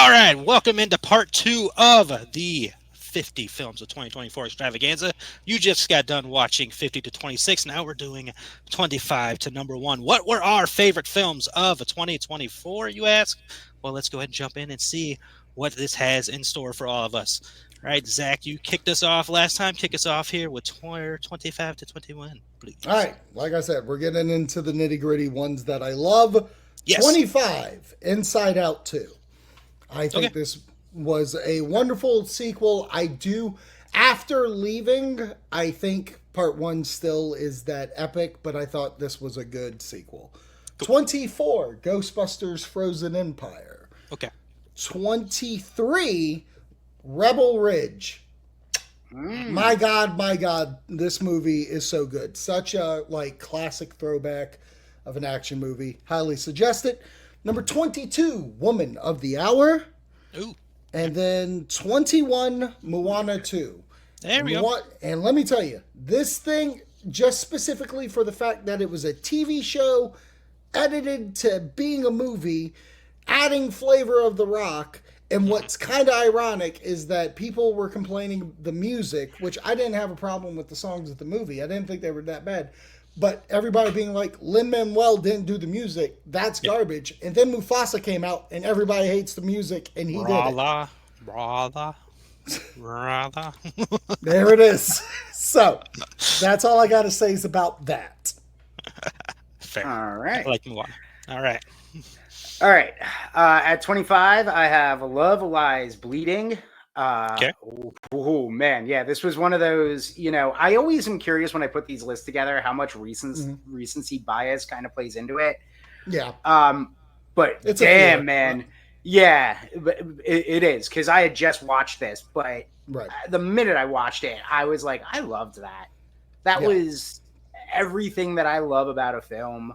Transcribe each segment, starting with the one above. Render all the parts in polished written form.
All right, welcome into part 2 of the 50 films of 2024 extravaganza. You just got done watching 50 to 26. Now we're doing 25 to number 1. What were our favorite films of 2024, you ask? Well, let's go ahead and jump in and see what this has in store for all of us. All right, Zach, you kicked us off last time. Kick us off here with 25 to 21, please. All right, like I said, we're getting into the nitty gritty ones that I love. Yes. 25, Inside Out 2. I think this was a wonderful sequel. After leaving, I think part 1 still is that epic, but I thought this was a good sequel. Cool. 24, Ghostbusters Frozen Empire. Okay. 23, Rebel Ridge. My God, this movie is so good. Such a classic throwback of an action movie. Highly suggest it. Number 22, Woman of the Hour. Ooh. And then 21, Moana 2. There we go. And let me tell you, this thing, just specifically for the fact that it was a TV show edited to being a movie, adding flavor of The Rock. And what's kind of ironic is that people were complaining the music, which I didn't have a problem with the songs of the movie. I didn't think they were that bad. But everybody being like, Lin-Manuel didn't do the music. That's garbage. And then Mufasa came out, and everybody hates the music, and he did it. Brother. There it is. So, that's all I got to say is about that. Fair. All right. I like Moana. All right. All right. At 25, I have Love Lies Bleeding. Okay. Oh, man. Yeah, this was one of those, I always am curious when I put these lists together how much recency bias kind of plays into it. Yeah. But it's damn, man. Yeah, it is. Because I had just watched this, but the minute I watched it, I was like, I loved that. That was everything that I love about a film.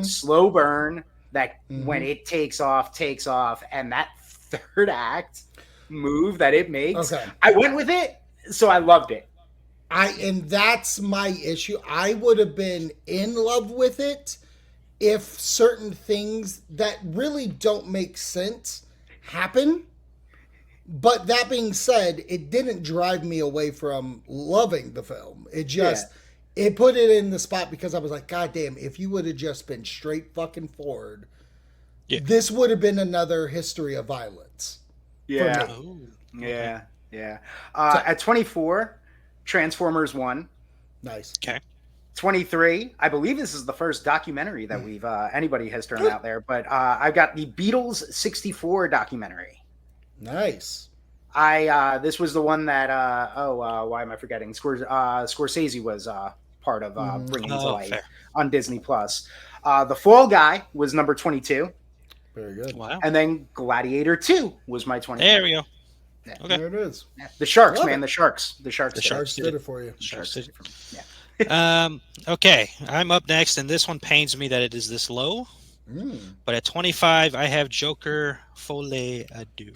Slow burn. That when it takes off, and that third act move that it makes, I went with it, so I loved it. And that's my issue. I would have been in love with it if certain things that really don't make sense happen. But that being said, it didn't drive me away from loving the film. It just... It put it in the spot because I was like, God damn, if you would have just been straight fucking forward, this would have been another history of violence. Yeah. Yeah. At 24, Transformers 1. Nice. Okay. 23, I believe this is the first documentary that we've anybody has turned out there, but I've got the Beatles 64 documentary. Nice. This was the one that why am I forgetting? Scorsese was part of bringing to life on Disney Plus. The Fall Guy was number 22. Very good. Wow. And then Gladiator 2 was my 20. There we go. Yeah. Okay. There it is. Yeah. The Sharks, man. The Sharks. The Sharks did it for you. Sharks did it for me. Yeah. Okay. I'm up next, and this one pains me that it is this low. But at 25, I have Joker Folie à Deux.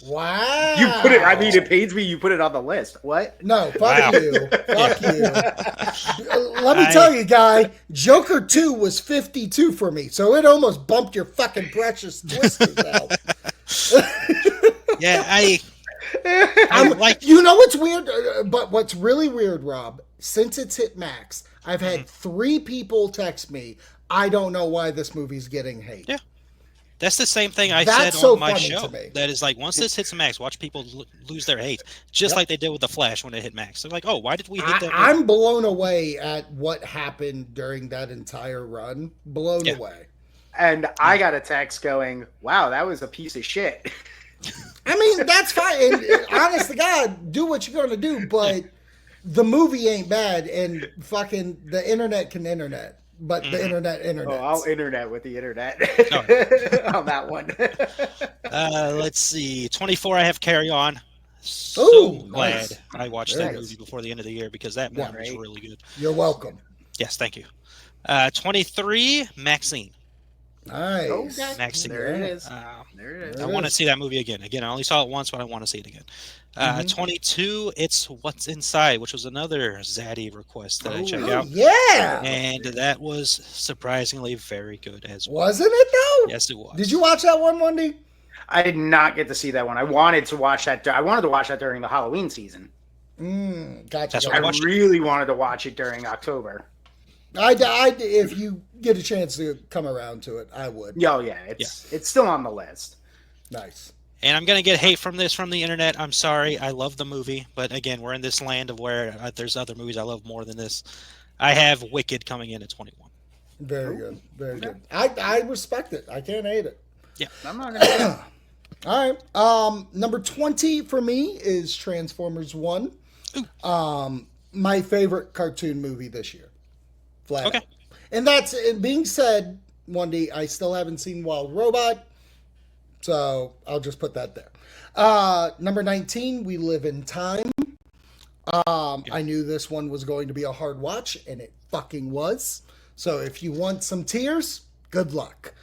Wow. You put it, it pains me you put it on the list. What? No, fuck you. Fuck you. Let me tell you, guy, Joker 2 was 52 for me, so it almost bumped your fucking precious twisters out. Yeah, I like... You know what's weird? But what's really weird, Rob, since it's hit Max, I've had 3 people text me, I don't know why this movie's getting hate. Yeah. That's the same thing I That's said so on my funny show. to me. That is like, once this hits Max, watch people lose their hate. Just like they did with The Flash when it hit Max. They're like, oh, why did we hit that? I'm blown away at what happened during that entire run. Blown away. And I got a text going, wow, that was a piece of shit. I mean, that's fine. And honest to God, do what you're going to do. But the movie ain't bad. And fucking the internet can internet. But the internet. Oh, I'll internet with the internet on that one. Let's see. 24, I have Carry On. So glad I watched that movie before the end of the year because that movie was really good. You're welcome. Yes, thank you. 23, Maxine. Nice. Okay. Maxine. There it is. There it is. I want to see that movie again. I only saw it once, but I want to see it again. 22, it's What's Inside, which was another Zaddy request that I checked out. Yeah. And that was surprisingly very good as well. Wasn't it, though? Yes, it was. Did you watch that one, Wendy? I did not get to see that one. I wanted to watch that. I wanted to watch that during the Halloween season. Gotcha. I I really wanted to watch it during October. If you get a chance to come around to it, I would. Oh yeah, it's still on the list. Nice. And I'm going to get hate from this from the internet. I'm sorry. I love the movie. But again, we're in this land of where there's other movies I love more than this. I have Wicked coming in at 21. Very good. Very good. I respect it. I can't hate it. Yeah. I'm not gonna. All right. Number 20 for me is Transformers 1. My favorite cartoon movie this year. Flat Okay. out. And that's it being said, Wendy, I still haven't seen Wild Robot. So I'll just put that there. Number 19, We Live in Time. I knew this one was going to be a hard watch, and it fucking was. So if you want some tears, good luck.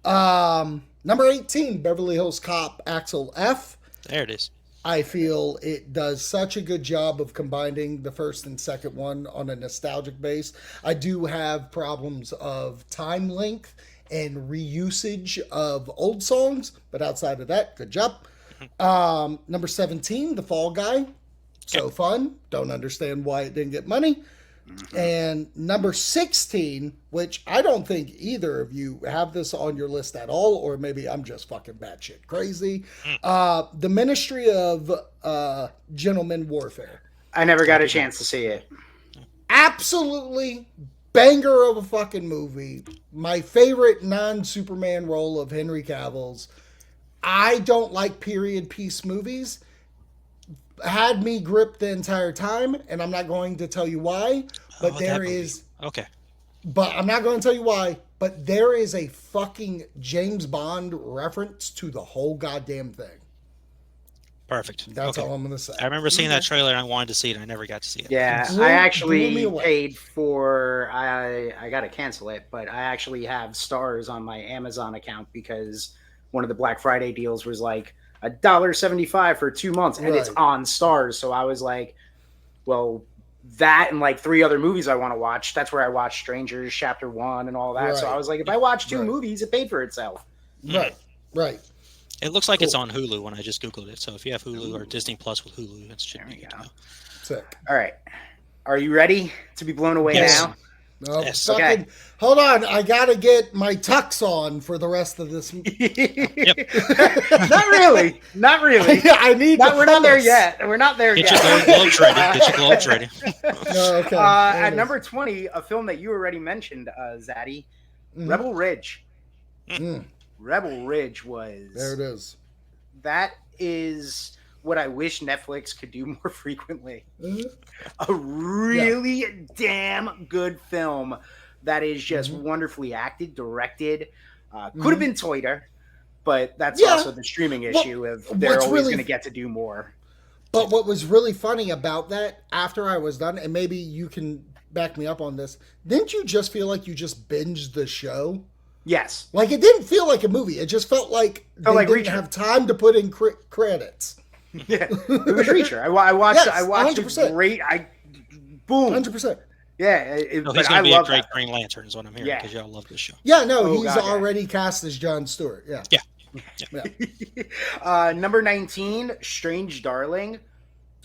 Number 18, Beverly Hills Cop, Axel F. There it is. I feel it does such a good job of combining the first and second one on a nostalgic base. I do have problems of time length and reusage of old songs, but outside of that, good job. Number 17, The Fall Guy. So fun. Don't understand why it didn't get money. And number 16, which I don't think either of you have this on your list at all, or maybe I'm just fucking batshit crazy. The Ministry of Gentleman Warfare. I never got a chance to see it. Absolutely banger of a fucking movie. My favorite non-Superman role of Henry Cavill's. I don't like period piece movies. Had me gripped the entire time, and I'm not going to tell you why, but there is... Okay. But I'm not going to tell you why, but there is a fucking James Bond reference to the whole goddamn thing. Perfect. That's all I'm going to say. I remember seeing that trailer and I wanted to see it and I never got to see it. Yeah, Blew I me actually away. paid for. I got to cancel it, but I actually have stars on my Amazon account because one of the Black Friday deals was like $1.75 for 2 months, and it's Right. on stars. So I was like, well, that and like 3 other movies I want to watch. That's where I watched Strangers Chapter 1 and all that. So Right. I was like, if I watch 2 Right. movies, it paid for itself. Right, right. It looks like it's Cool. on Hulu when I just Googled it. So if you have Hulu or Disney Plus with Hulu, that should There be we good to go. know. Sick. All right, are you ready to be blown away Yes. now? No, Yes. fucking, Okay. hold on. I got to get my tux on for the rest of this. Not really. Not really. I need to We're not there focus. yet. We're not there Get yet. your globes ready. Get your globes ready. No, okay. There At it number 20, a film that you already mentioned, Zaddy, is. Mhm. Rebel Ridge. Mm, Rebel Ridge was. there it is. That is what I wish Netflix could do more frequently. Mhm. A really damn good film that is just Mhm. wonderfully acted, directed. Could have been Toyter, but that's Yeah. also the streaming issue of they're what's always really- going to get to do more. But what was really funny about that, after I was done, and maybe you can back me up on this, didn't you just feel like you just binged the show? Yes. Like, it didn't feel like a movie. It just felt like they like didn't Reacher. have time to put in credits. Yeah, it was Reacher. I watched. Yes, I watched 100%. a great. Boom. 100%. Yeah, No, but he's I going to be a love great that. Green Lantern is what I'm hearing Yeah. because y'all love this show. Yeah, no, Oh, he's God, yeah. already cast as Jon Stewart. Yeah. Number 19, Strange Darling.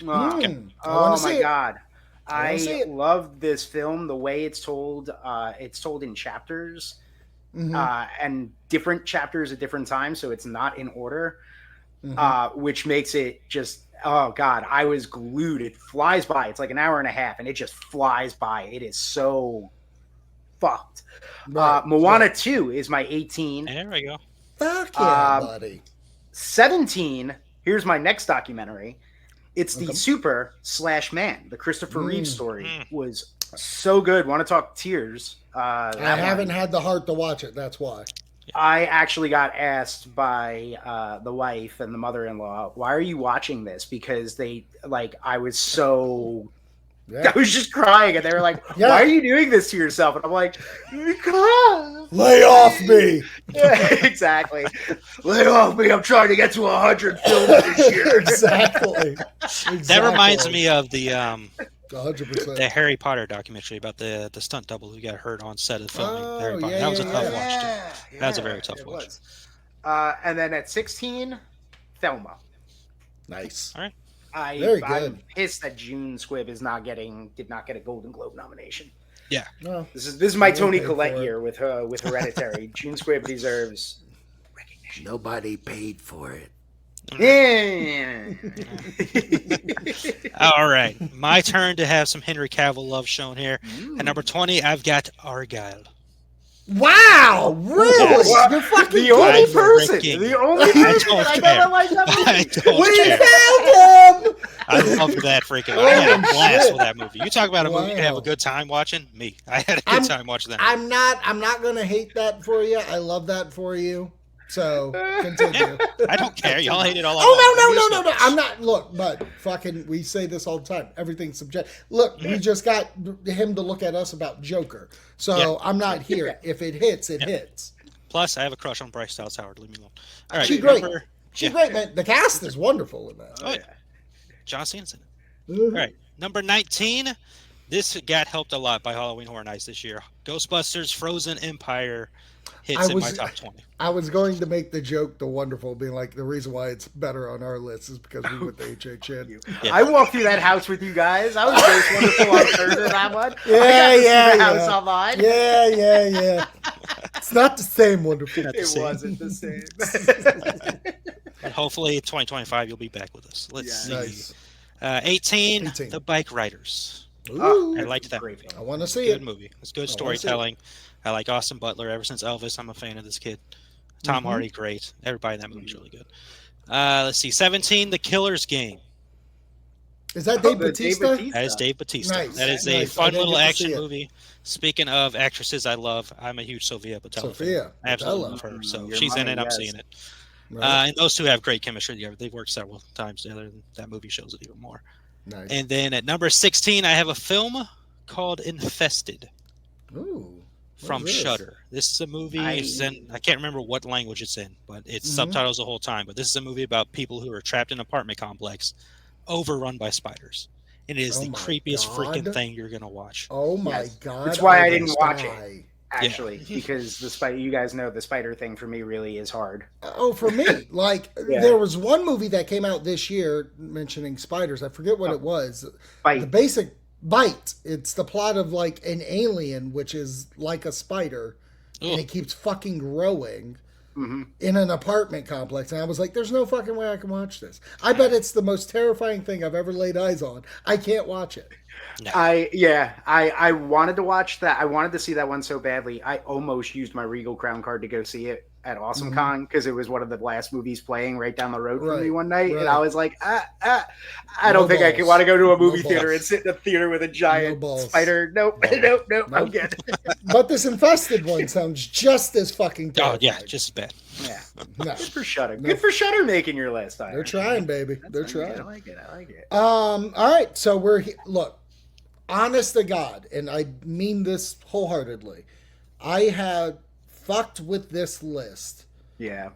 I Oh wanna see my it. God. I wanna see I it. love this film. The way it's told in chapters Mhm. and different chapters at different times, so it's not in order, Mhm. which makes it just. Oh God, I was glued. It flies by. It's like an hour and a half, and it just flies by. It is so fucked. Right. Moana 2 is my 18. There we go. Fuck yeah, Um, buddy. 17, here's my next documentary. It's the Okay. Super/Man, the Christopher Reeve story. Mm. Was so good. Want to talk tears? I That haven't one. had the heart to watch it. That's why. I actually got asked by the wife and the mother-in-law, "Why are you watching this?" Because I was so. Yeah. I was just crying, and they were like, Yeah. "Why are you doing this to yourself?" And I'm like, "Because." Lay off me. Yeah, exactly. Lay off me. I'm trying to get to 100 films this year. Exactly. That reminds me of the 100%. Harry Potter documentary about the stunt double who got hurt on set of filming Oh, Harry Potter. yeah, That was a yeah, tough yeah. watch too. That was a very tough it watch. was. And then at 16, Thelma. Nice. All right. Very good. I'm pissed that June Squibb did not get a Golden Globe nomination. Yeah. No. This is my They Tony paid Collette for it. year with Hereditary. June Squibb deserves recognition. Nobody paid for it. Yeah. All right. My turn to have some Henry Cavill love shown here. At number 20, I've got Argyle. Wow, really? Wow. You're fucking The only kidding me. person, freaking- the only I person don't I care. never liked that I movie. don't We care. found him! I love that freaking. I had a Holy blast shit. with that movie. You talk about a movie you can have Wow. a good time watching. Me, I had a good I'm- time watching that. Movie. I'm not gonna hate that for you. I love that for you. So continue. I don't care. Y'all hate it all. I Oh want. no. I'm not. Look, but fucking, we say this all the time. Everything's subjective. Look, we just got him to look at us about Joker. So Yeah. I'm not here. If it hits, it hits. Plus, I have a crush on Bryce Dallas Howard. Leave me alone. All right, She's great. number- She's yeah. great, man. The cast is wonderful in that. Oh yeah, John Cena's in it. Mhm. All right, number 19. This got helped a lot by Halloween Horror Nights this year. Ghostbusters: Frozen Empire hits in my top 20. I was going to make the joke, the wonderful, being like, the reason why it's better on our list is because we went to HHN. Yeah. I walked through that house with you guys. I was Grace Wonderful on Thursday that one. Yeah, I got to see yeah, the house yeah. online. Yeah. It's not the same wonderful. Not the It same. wasn't the same. And hopefully, 2025 you'll be back with us. Let's Yeah. see. Nice. 18, 18. The Bike Riders. Ooh, I liked that Great movie. I want to see Good it. movie. It's good I wanna see storytelling. I like Austin Butler. Ever since Elvis, I'm a fan of this kid. Tom Mhm. Hardy, great. Everybody in that movie's really good. Let's see. 17, The Killer's Game. Is that Dave the Dave Bautista? That is Dave Bautista. Nice, That is a nice. I fun didn't little get to action see it. movie. Speaking of actresses I love, I'm a huge Sofia Boutella fan. Sophia. I absolutely Boutella. love her. So Your she's in mama, it. I'm yes. seeing it. Right. And those two have great chemistry together. They've worked several times together. And that movie shows it even more. Nice. And then at number 16, I have a film called Infested Ooh. from What is this? Shudder. This is a movie. It's in, I can't remember what language it's in, but it's Mhm. subtitles the whole time. But this is a movie about people who are trapped in an apartment complex, overrun by spiders. And it is Oh the my creepiest freaking God. thing you're gonna watch. Oh my Yes. god. That's why I would didn't watch it. die. Actually, because the spider, you guys know the spider thing for me really is hard. Oh, for me, like Yeah. there was one movie that came out this year mentioning spiders. I forget what it was. The Bite. basic Bite. It's the plot of like an alien, which is like a spider, and Ugh. it keeps fucking growing hmm in an apartment complex. And I was like, "There's no fucking way I can watch this." I bet it's the most terrifying thing I've ever laid eyes on. I can't watch it. I wanted to watch that. I wanted to see that one so badly. I almost used my Regal Crown card to go see it at Awesome Con because it was one of the last movies playing right down the road from me Right, one night, right. and I was like, I No don't think I balls. can want to go to a No movie theater balls. and sit in a theater with a giant balls. spider. Nope, No. nope, I'm Nope. good. But this infested one sounds just as fucking Oh terrifying. yeah, just as bad. Yeah, No. good for Shutter. No. Good for Shutter making your list. They're trying, baby. They're trying. I like it. I like it. All right, so look, honest to God, and I mean this wholeheartedly. I had fucked with this list Yeah.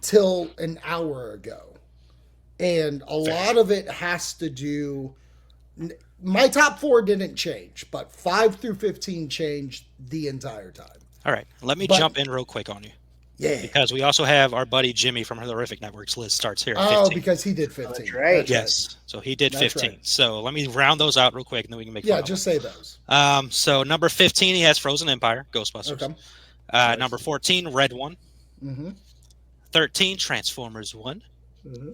till an hour ago. And a lot of it has to do, my top 4 didn't change, but 5 through 15 changed the entire time. All right, let me But- jump in real quick on you Yeah. because we also have our buddy Jimmy from Horrific Network's list starts here at Oh, 15. because he did 15. That's right. Yes, so he did That's 15. right. So let me round those out real quick, and then we can make. Yeah, final just ones. say those. So number 15, he has Frozen Empire, Ghostbusters. Okay. Number 14, Red One. Mm-hmm. 13, Transformers One. Mm-hmm.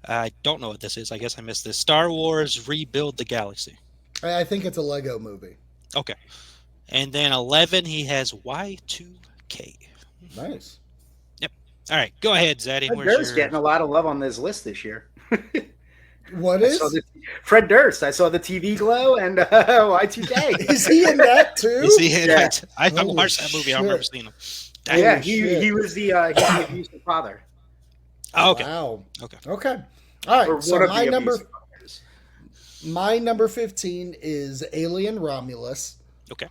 I don't know what this is. I guess I missed this. Star Wars Rebuild the Galaxy. I think it's a Lego movie. Okay. And then 11, he has Y2K. Nice. All right, go ahead, Zaddy. Fred Where's Durst your... getting a lot of love on this list this year. What I is? saw Fred Durst. I saw the TV Glow and Y2K. Is he in that too? Is he in Yeah. it? I Holy watched that movie. I've never shit. seen him. Yeah, Holy shit. he was the abusive father. Oh, okay. Wow. Okay. Okay. All Or right. So one of my the number abusive fathers. my number 15 is Alien Romulus. Okay.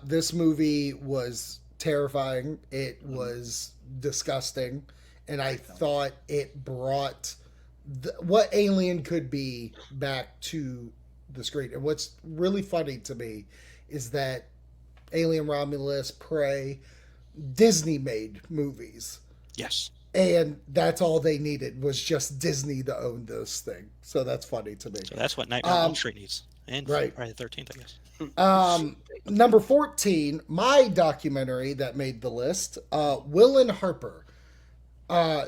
This movie was terrifying. It was disgusting, and I thought it brought what Alien could be back to the screen. And what's really funny to me is that Alien Romulus, Prey, Disney made movies. Yes. And that's all they needed was just Disney to own this thing. So that's funny to me. So that's what Nightmare on Elm Street needs. And right. Friday the 13th, I guess. Number 14, my documentary that made the list, Will and Harper.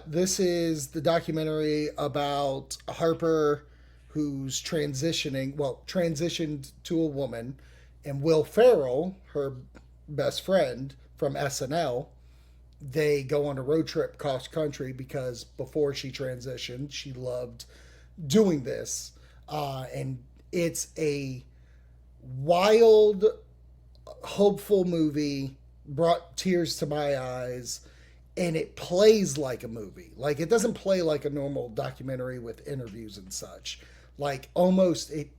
This is the documentary about Harper who's transitioned to a woman, and Will Ferrell, her best friend from SNL, they go on a road trip cross country because before she transitioned, she loved doing this. And it's a wild, hopeful movie, brought tears to my eyes, and it plays like a movie. Like, it doesn't play like a normal documentary with interviews and such. Like, almost it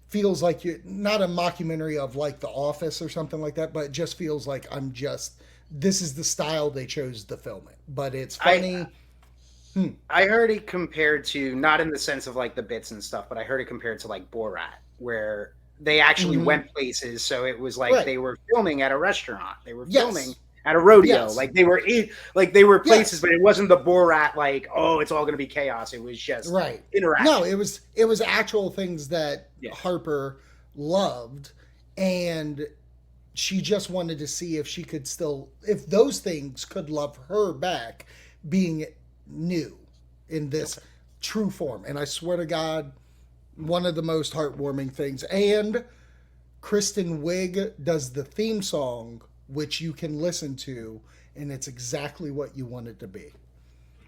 feels like you're not a mockumentary of like The Office or something like that, but it just feels like this is the style they chose to film it. But it's funny. I heard it compared to, not in the sense of like the bits and stuff, but I heard it compared to like Borat, where they actually went places. So it was like they were filming at a restaurant. They were filming at a rodeo. Like they were places, but it wasn't the Borat like, oh, it's all going to be chaos. It was just interaction. No, it was actual things that Harper loved, and she just wanted to see if those things could love her back, being new in this true form. And I swear to God, one of the most heartwarming things. And Kristen Wiig does the theme song, which you can listen to, and it's exactly what you want it to be.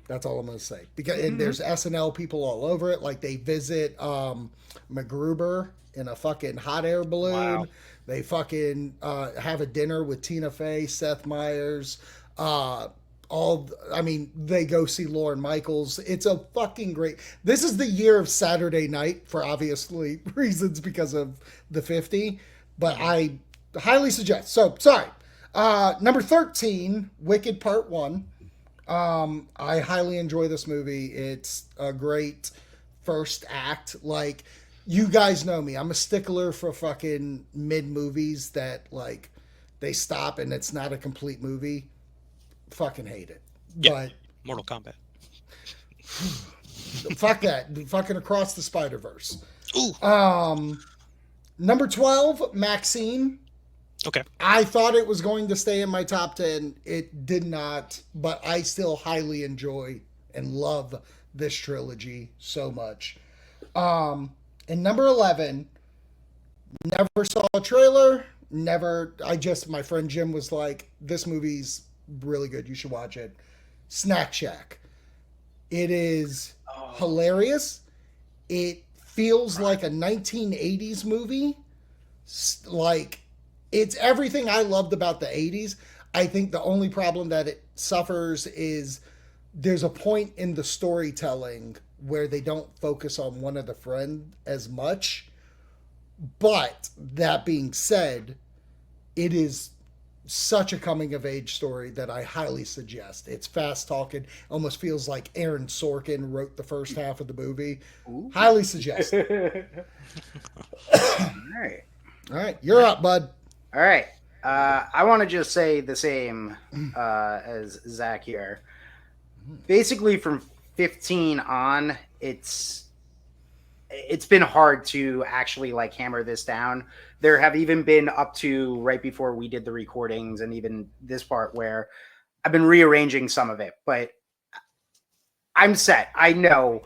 That's all I'm going to say. Because and there's SNL people all over it. Like, they visit MacGruber in a fucking hot air balloon. Wow. They fucking have a dinner with Tina Fey, Seth Meyers. They go see Lorne Michaels. It's a fucking great. This is the year of Saturday Night for obviously reasons because of the 50. But I highly suggest. So, sorry. Number 13, Wicked Part 1. I highly enjoy this movie. It's a great first act. Like, you guys know me. I'm a stickler for fucking mid movies that, like, they stop and it's not a complete movie. Fucking hate it. Yeah. But Mortal Kombat. Fuck that. Fucking Across the Spider-Verse. Ooh. Number 12, Maxine. Okay. I thought it was going to stay in my top 10. It did not, but I still highly enjoy and love this trilogy so much. And number 11, never saw a trailer. My friend Jim was like, this movie's really good. You should watch it. Snack Shack. It is hilarious. It feels like a 1980s movie. Like, it's everything I loved about the 80s. I think the only problem that it suffers is there's a point in the storytelling where they don't focus on one of the friends as much. But that being said, it is such a coming of age story that I highly suggest. It's fast talking, almost feels like Aaron Sorkin wrote the first half of the movie. Ooh. Highly suggest. All right, you're up, bud. All right. I want to just say the same as Zach here. Basically, from 15 on, it's been hard to actually like hammer this down. There have even been up to right before we did the recordings and even this part where I've been rearranging some of it, but I'm set. I know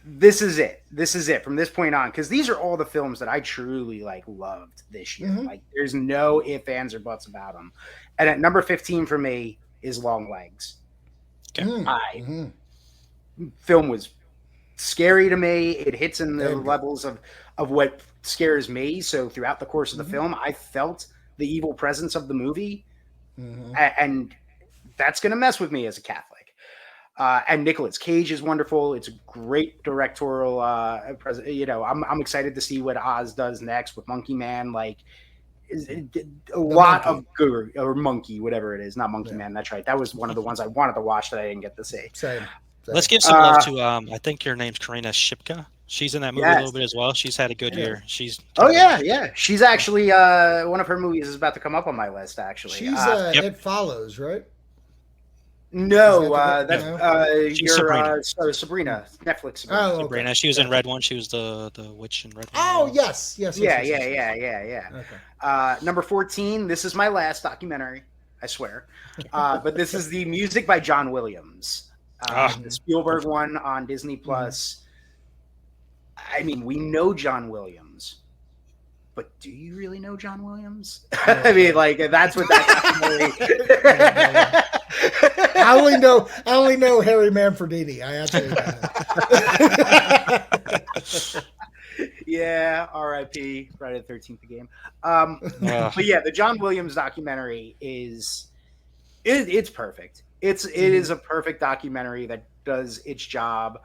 this is it. This is it from this point on, because these are all the films that I truly like loved this year. Like, there's no ifs, ands, or buts about them. And at number 15 for me is Long Legs. Okay. Film was scary to me. It hits in the levels of what scares me. So throughout the course of the film, I felt the evil presence of the movie, and that's going to mess with me as a Catholic. And Nicolas Cage is wonderful. It's a great directorial I'm excited to see what Oz does next with Monkey Man. Like, a lot of good, or Monkey, whatever it is, not Monkey Man. That's right. That was one of the ones I wanted to watch that I didn't get to see. Same. Let's give some love to I think your name's Karina Shipka. She's in that movie a little bit as well. She's had a good year. She's She's actually one of her movies is about to come up on my list. Actually, she's It Follows, right? No, Is that She's Sabrina. Sabrina, Netflix. Sabrina. Oh, okay. Sabrina. She was in Red One. She was the witch in Red One. Oh, yes. Yeah. Okay. Number 14. This is my last documentary, I swear. But this is the music by John Williams, the Spielberg one on Disney Plus. I mean, we know John Williams, but do you really know John Williams? I mean, like that's what that documentary. I only know Harry Manfredini. I absolutely know. Yeah, R.I.P. Friday the 13th game. But yeah, the John Williams documentary is it's perfect. It is a perfect documentary that does its job.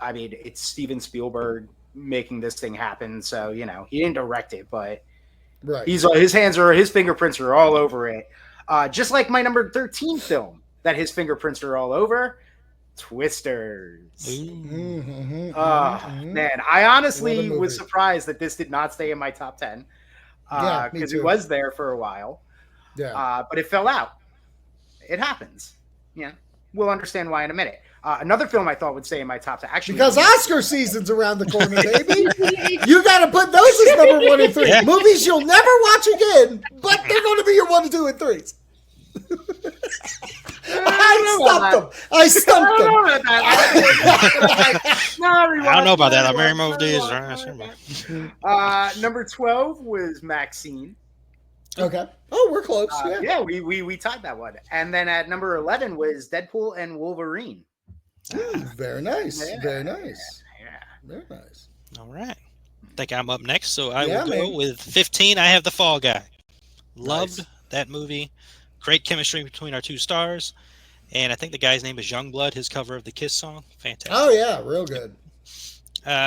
I mean, it's Steven Spielberg making this thing happen, so he didn't direct it, but right. his fingerprints are all over it. Just like my number 13 film that his fingerprints are all over, Twisters. Man, I honestly was surprised that this did not stay in my top 10 because it was there for a while. Yeah, but it fell out. It happens. Yeah, we'll understand why in a minute. Another film I thought would stay in my top 10, actually, because Oscar season's around the corner, baby. You got to put those as number 1 and 3. Yeah. Movies you'll never watch again, but they're going to be your 1, 2, and 3s. I stumped them. I don't know about that. I very much days. Number 12 was Maxine. Okay. Oh, we're close. Yeah, we tied that one. And then at number 11 was Deadpool and Wolverine. Very nice. Yeah. Very nice. Yeah. Very nice. All right. I think I'm up next, so I will go with 15. I have The Fall Guy. Loved that movie. Great chemistry between our two stars. And I think the guy's name is Youngblood, his cover of the Kiss song. Fantastic. Oh, yeah. Real good.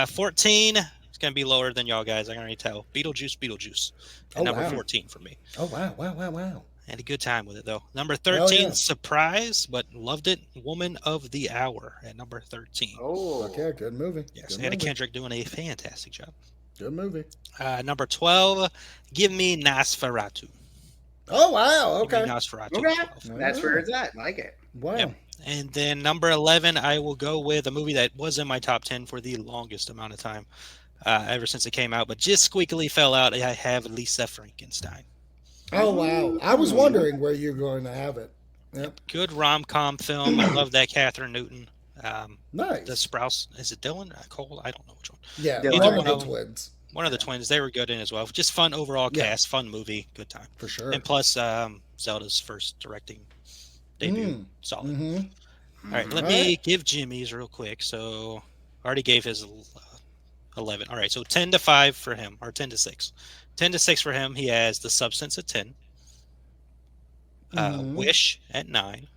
14. It's going to be lower than y'all guys. I can already tell. Beetlejuice. And number 14 for me. Oh, wow. Had a good time with it, though. Number 13, Surprise, but loved it. Woman of the Hour at number 13. Oh, okay. Good movie. Yes, Anna Kendrick doing a fantastic job. Good movie. Number 12, Give Me Nosferatu. Oh, wow. Okay. Nosferatu. Okay. That's where it's at. I like it. Wow. Yep. And then number 11, I will go with a movie that was in my top 10 for the longest amount of time, ever since it came out, but just squeakily fell out. I have Lisa Frankenstein. Oh, wow. I was wondering where you're going to have it. Yep. Good rom-com film. I love that Catherine Newton. Nice. The Sprouse. Is it Dylan? Cole? I don't know which one. Yeah, one of the twins. One of the twins. They were good in as well. Just fun overall cast. Fun movie. Good time. For sure. And plus, Zelda's first directing debut. Solid. All right. Let me give Jimmy's real quick. So, I already gave his 11. All right. So, 10-5 for him, or 10-6. 10-6 for him. He has The Substance at 10. Wish at 9.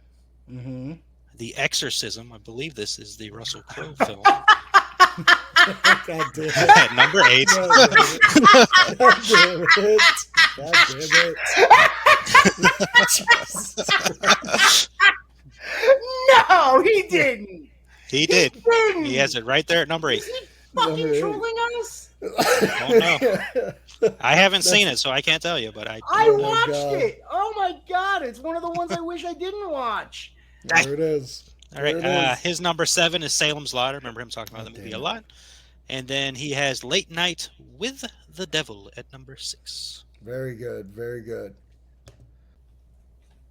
The Exorcism. I believe this is the Russell Crowe film. God damn it. At number 8. God damn it. No, he didn't. He did. He has it right there at number 8. Is he fucking trolling us? Don't know. I haven't seen it, so I can't tell you, but I watched it. Oh my god, it's one of the ones I wish I didn't watch. There it is. All right, his number 7 is Salem's Lot. I remember him talking about the movie a lot. And then he has Late Night with the Devil at number 6. Very good. Very good.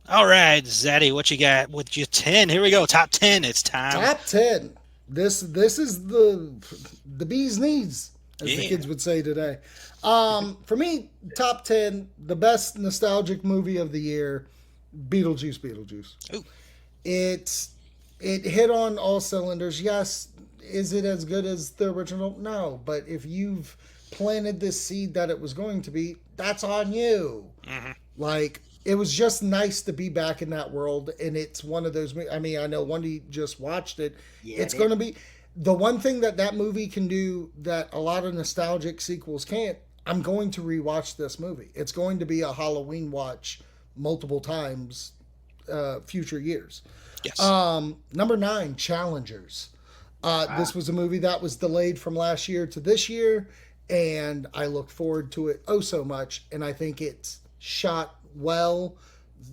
All right, Zaddy, what you got with your 10? Here we go. Top 10. It's time. Top 10. This is the bee's knees, as the kids would say today. For me, top 10, the best nostalgic movie of the year, Beetlejuice. Ooh. It hit on all cylinders. Yes, is it as good as the original? No, but if you've planted this seed that it was going to be, that's on you. Like, it was just nice to be back in that world, and it's one of those. I mean, I know Wendy just watched it. Yeah, it's going to be the one thing that movie can do that a lot of nostalgic sequels can't. I'm going to rewatch this movie. It's going to be a Halloween watch multiple times, future years. Yes. Number 9, Challengers. This was a movie that was delayed from last year to this year, and I look forward to it so much. And I think it's shot well,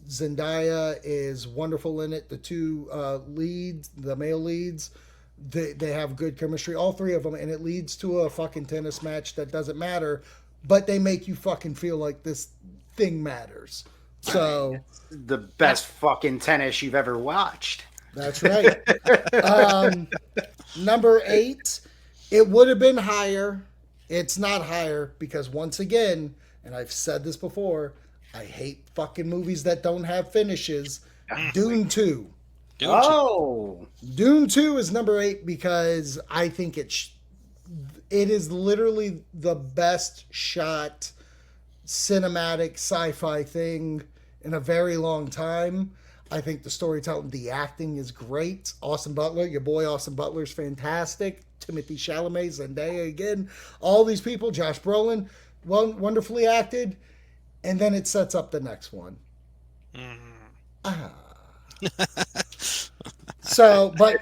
Zendaya is wonderful in it. The two leads, the male leads, they have good chemistry. All three of them, and it leads to a fucking tennis match that doesn't matter, but they make you fucking feel like this thing matters. So the best fucking tennis you've ever watched. That's right. Number 8, it would have been higher. It's not higher because once again, and I've said this before, I hate fucking movies that don't have finishes. Dune 2. Dune 2 is number 8 because I think it is literally the best shot cinematic sci-fi thing in a very long time. I think the storytelling, the acting is great. Austin Butler, your boy Austin Butler's fantastic. Timothy Chalamet, Zendaya again. All these people, Josh Brolin, wonderfully acted. And then it sets up the next one. So, but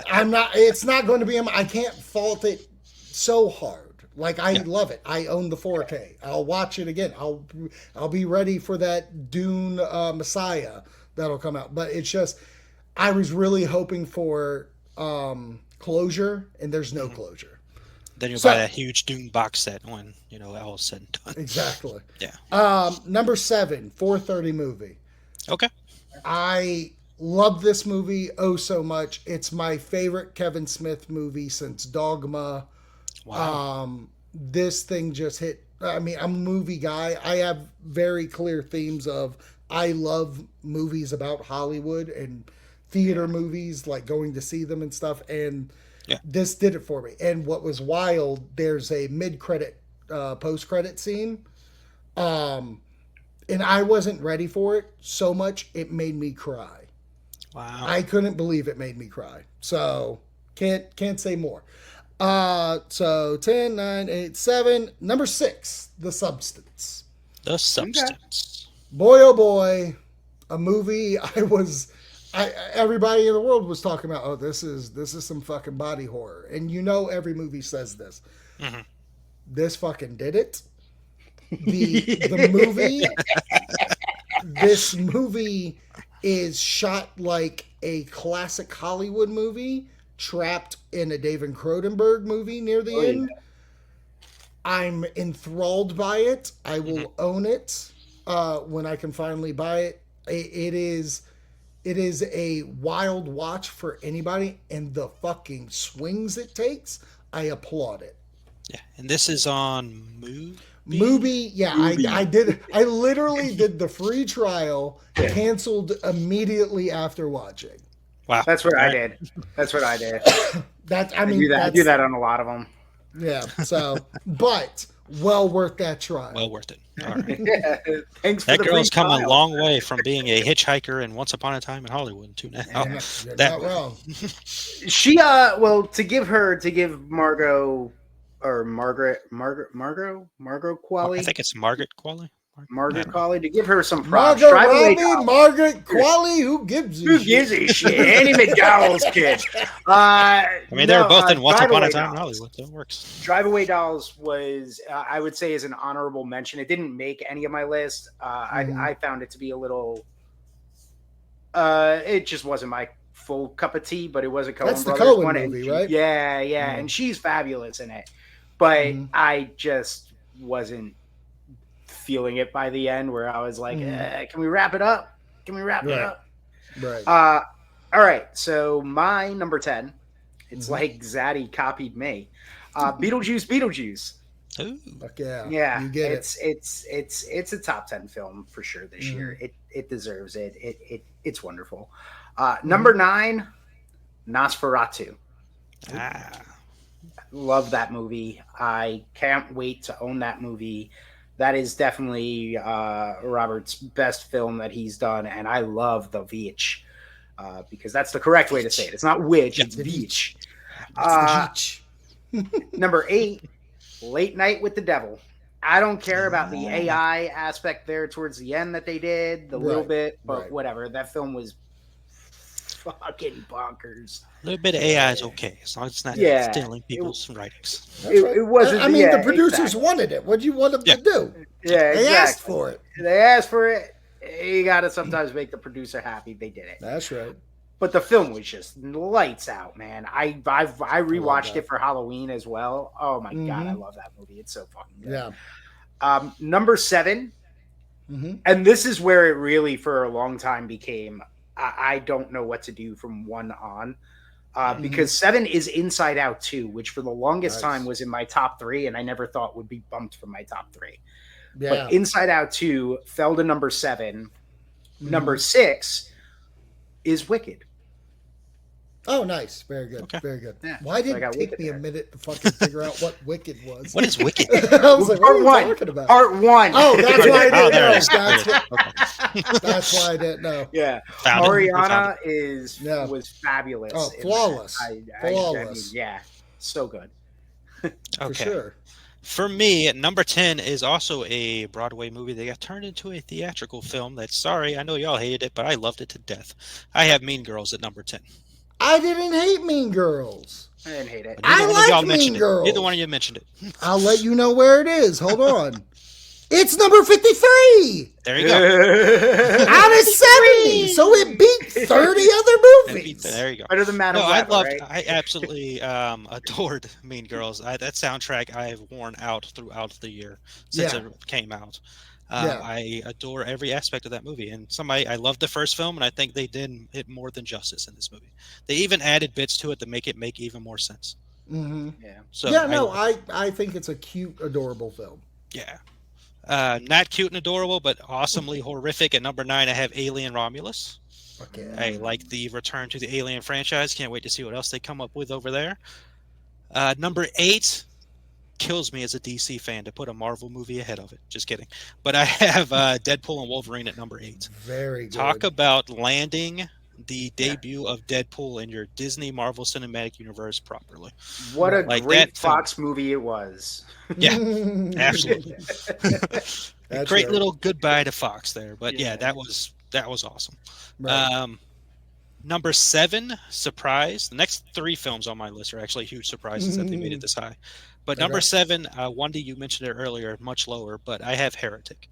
it's not going to be, I can't fault it so hard. Like, I love it. I own the 4K. I'll watch it again. I'll be ready for that Dune Messiah that'll come out. But it's just, I was really hoping for closure, and there's no closure. Then you'll buy a huge Dune box set when, all is said and done. Exactly. Yeah. Number 7, 4:30 movie. Okay. I love this movie so much. It's my favorite Kevin Smith movie since Dogma. Wow. This thing just hit. I mean, I'm a movie guy. I have very clear themes of I love movies about Hollywood and theater movies, like going to see them and stuff. And this did it for me. And what was wild, there's a mid-credit, post-credit scene. And I wasn't ready for it so much, it made me cry. Wow. I couldn't believe it made me cry. So, can't say more. So 10, 9, 8, 7. Number 6, The Substance. The Substance. Boy, oh boy, a movie everybody in the world was talking about, oh, this is some fucking body horror. And every movie says this. Mm-hmm. This fucking did it. The movie, this movie is shot like a classic Hollywood movie, trapped in a David Cronenberg movie near the end. Yeah. I'm enthralled by it. I will own it when I can finally buy it. It is a wild watch for anybody, and the fucking swings it takes, I applaud it. Yeah, and this is on Mubi. Yeah, Mubi. I did. I literally did the free trial, canceled immediately after watching. Wow, that's what I did. I do that on a lot of them. Yeah. So, but well worth that trial. Well worth it. All right. Thanks for that girl's come a long way from being a hitchhiker and Once Upon a Time in Hollywood to now. You're not wrong. She to give Margot Qualley. I think it's Margaret Qualley. Margaret Qualley, to give her some props. Margaret Qualley, who gives a shit? Annie McDowell's kid. They were both in Once Upon a Time in Hollywood, so it works. Drive Away Dolls was, I would say, is an honorable mention. It didn't make any of my list. I found it to be a little. It just wasn't my full cup of tea, but it was a Coen That's Brothers the Coen one. movie, right? Yeah, and she's fabulous in it. But I just wasn't feeling it by the end, where I was like, can we wrap it up? Right. All right. So my number 10, it's like Zaddy copied me. Beetlejuice. Ooh. Fuck yeah. Yeah. You get it's a top 10 film for sure this year. It deserves it. It's wonderful. Number 9, Nosferatu. Love that movie. I can't wait to own that movie. That is definitely Robert's best film that he's done, and I love the Veitch because that's the correct way to say it. It's not witch, it's Veitch. Number 8, Late Night with the Devil. I don't care about the AI aspect there towards the end that they did, little bit, but whatever. That film was fucking bonkers. A little bit of AI is okay, as long as it's not stealing people's writings. It wasn't. I mean, the producers wanted it. What do you want them to do? Yeah, they asked for it. They asked for it, You got to sometimes make the producer happy. They did it. That's right. But the film was just lights out, man. I rewatched it for Halloween as well. Oh my God, I love that movie. It's so fucking good. Yeah. Number 7, and this is where it really for a long time became I don't know what to do from 1 on. Because 7 is Inside Out 2, which for the longest time was in my top 3, and I never thought would be bumped from my top 3. Yeah. But Inside Out 2 fell to number 7. Number 6 is Wicked. Oh, nice. Very good. Okay. Very good. Yeah. Why didn't it take me a minute to fucking figure out what Wicked was? What is Wicked? I was like, what are you talking about? Part 1. Oh, that's why I didn't know. That's why I didn't know. Yeah. Ariana was fabulous. Oh, flawless. Flawless. I mean, yeah. So good. For sure. For me, number 10 is also a Broadway movie that got turned into a theatrical film. That's sorry, I know y'all hated it, but I loved it to death. I have Mean Girls at number 10. I didn't hate Mean Girls. I didn't hate it. I like Mean Girls. Neither one of you mentioned it. I'll let you know where it is. Hold on. It's number 53. There you go. Out of 70. So it beat 30 other movies. There you go. Better than Madam Web, I absolutely adored Mean Girls. That soundtrack I have worn out throughout the year since it came out. I adore every aspect of that movie, and I loved the first film, and I think they did it more than justice in this movie. They even added bits to it to make even more sense. Mm-hmm. Yeah. So I think it's a cute, adorable film. Yeah. Not cute and adorable, but awesomely horrific. At number 9, I have Alien Romulus. Okay. I like the return to the Alien franchise. Can't wait to see what else they come up with over there. Number 8. Kills me as a DC fan to put a Marvel movie ahead of it. Just kidding. But I have Deadpool and Wolverine at number 8. Very good. Talk about landing the debut of Deadpool in your Disney Marvel Cinematic Universe properly. What a great Fox movie it was. Yeah, absolutely. Great little goodbye to Fox there. But that was awesome. Right. Number 7, surprise. The next 3 films on my list are actually huge surprises that they made it this high. But number 7, Wendy, you mentioned it earlier, much lower, but I have Heretic.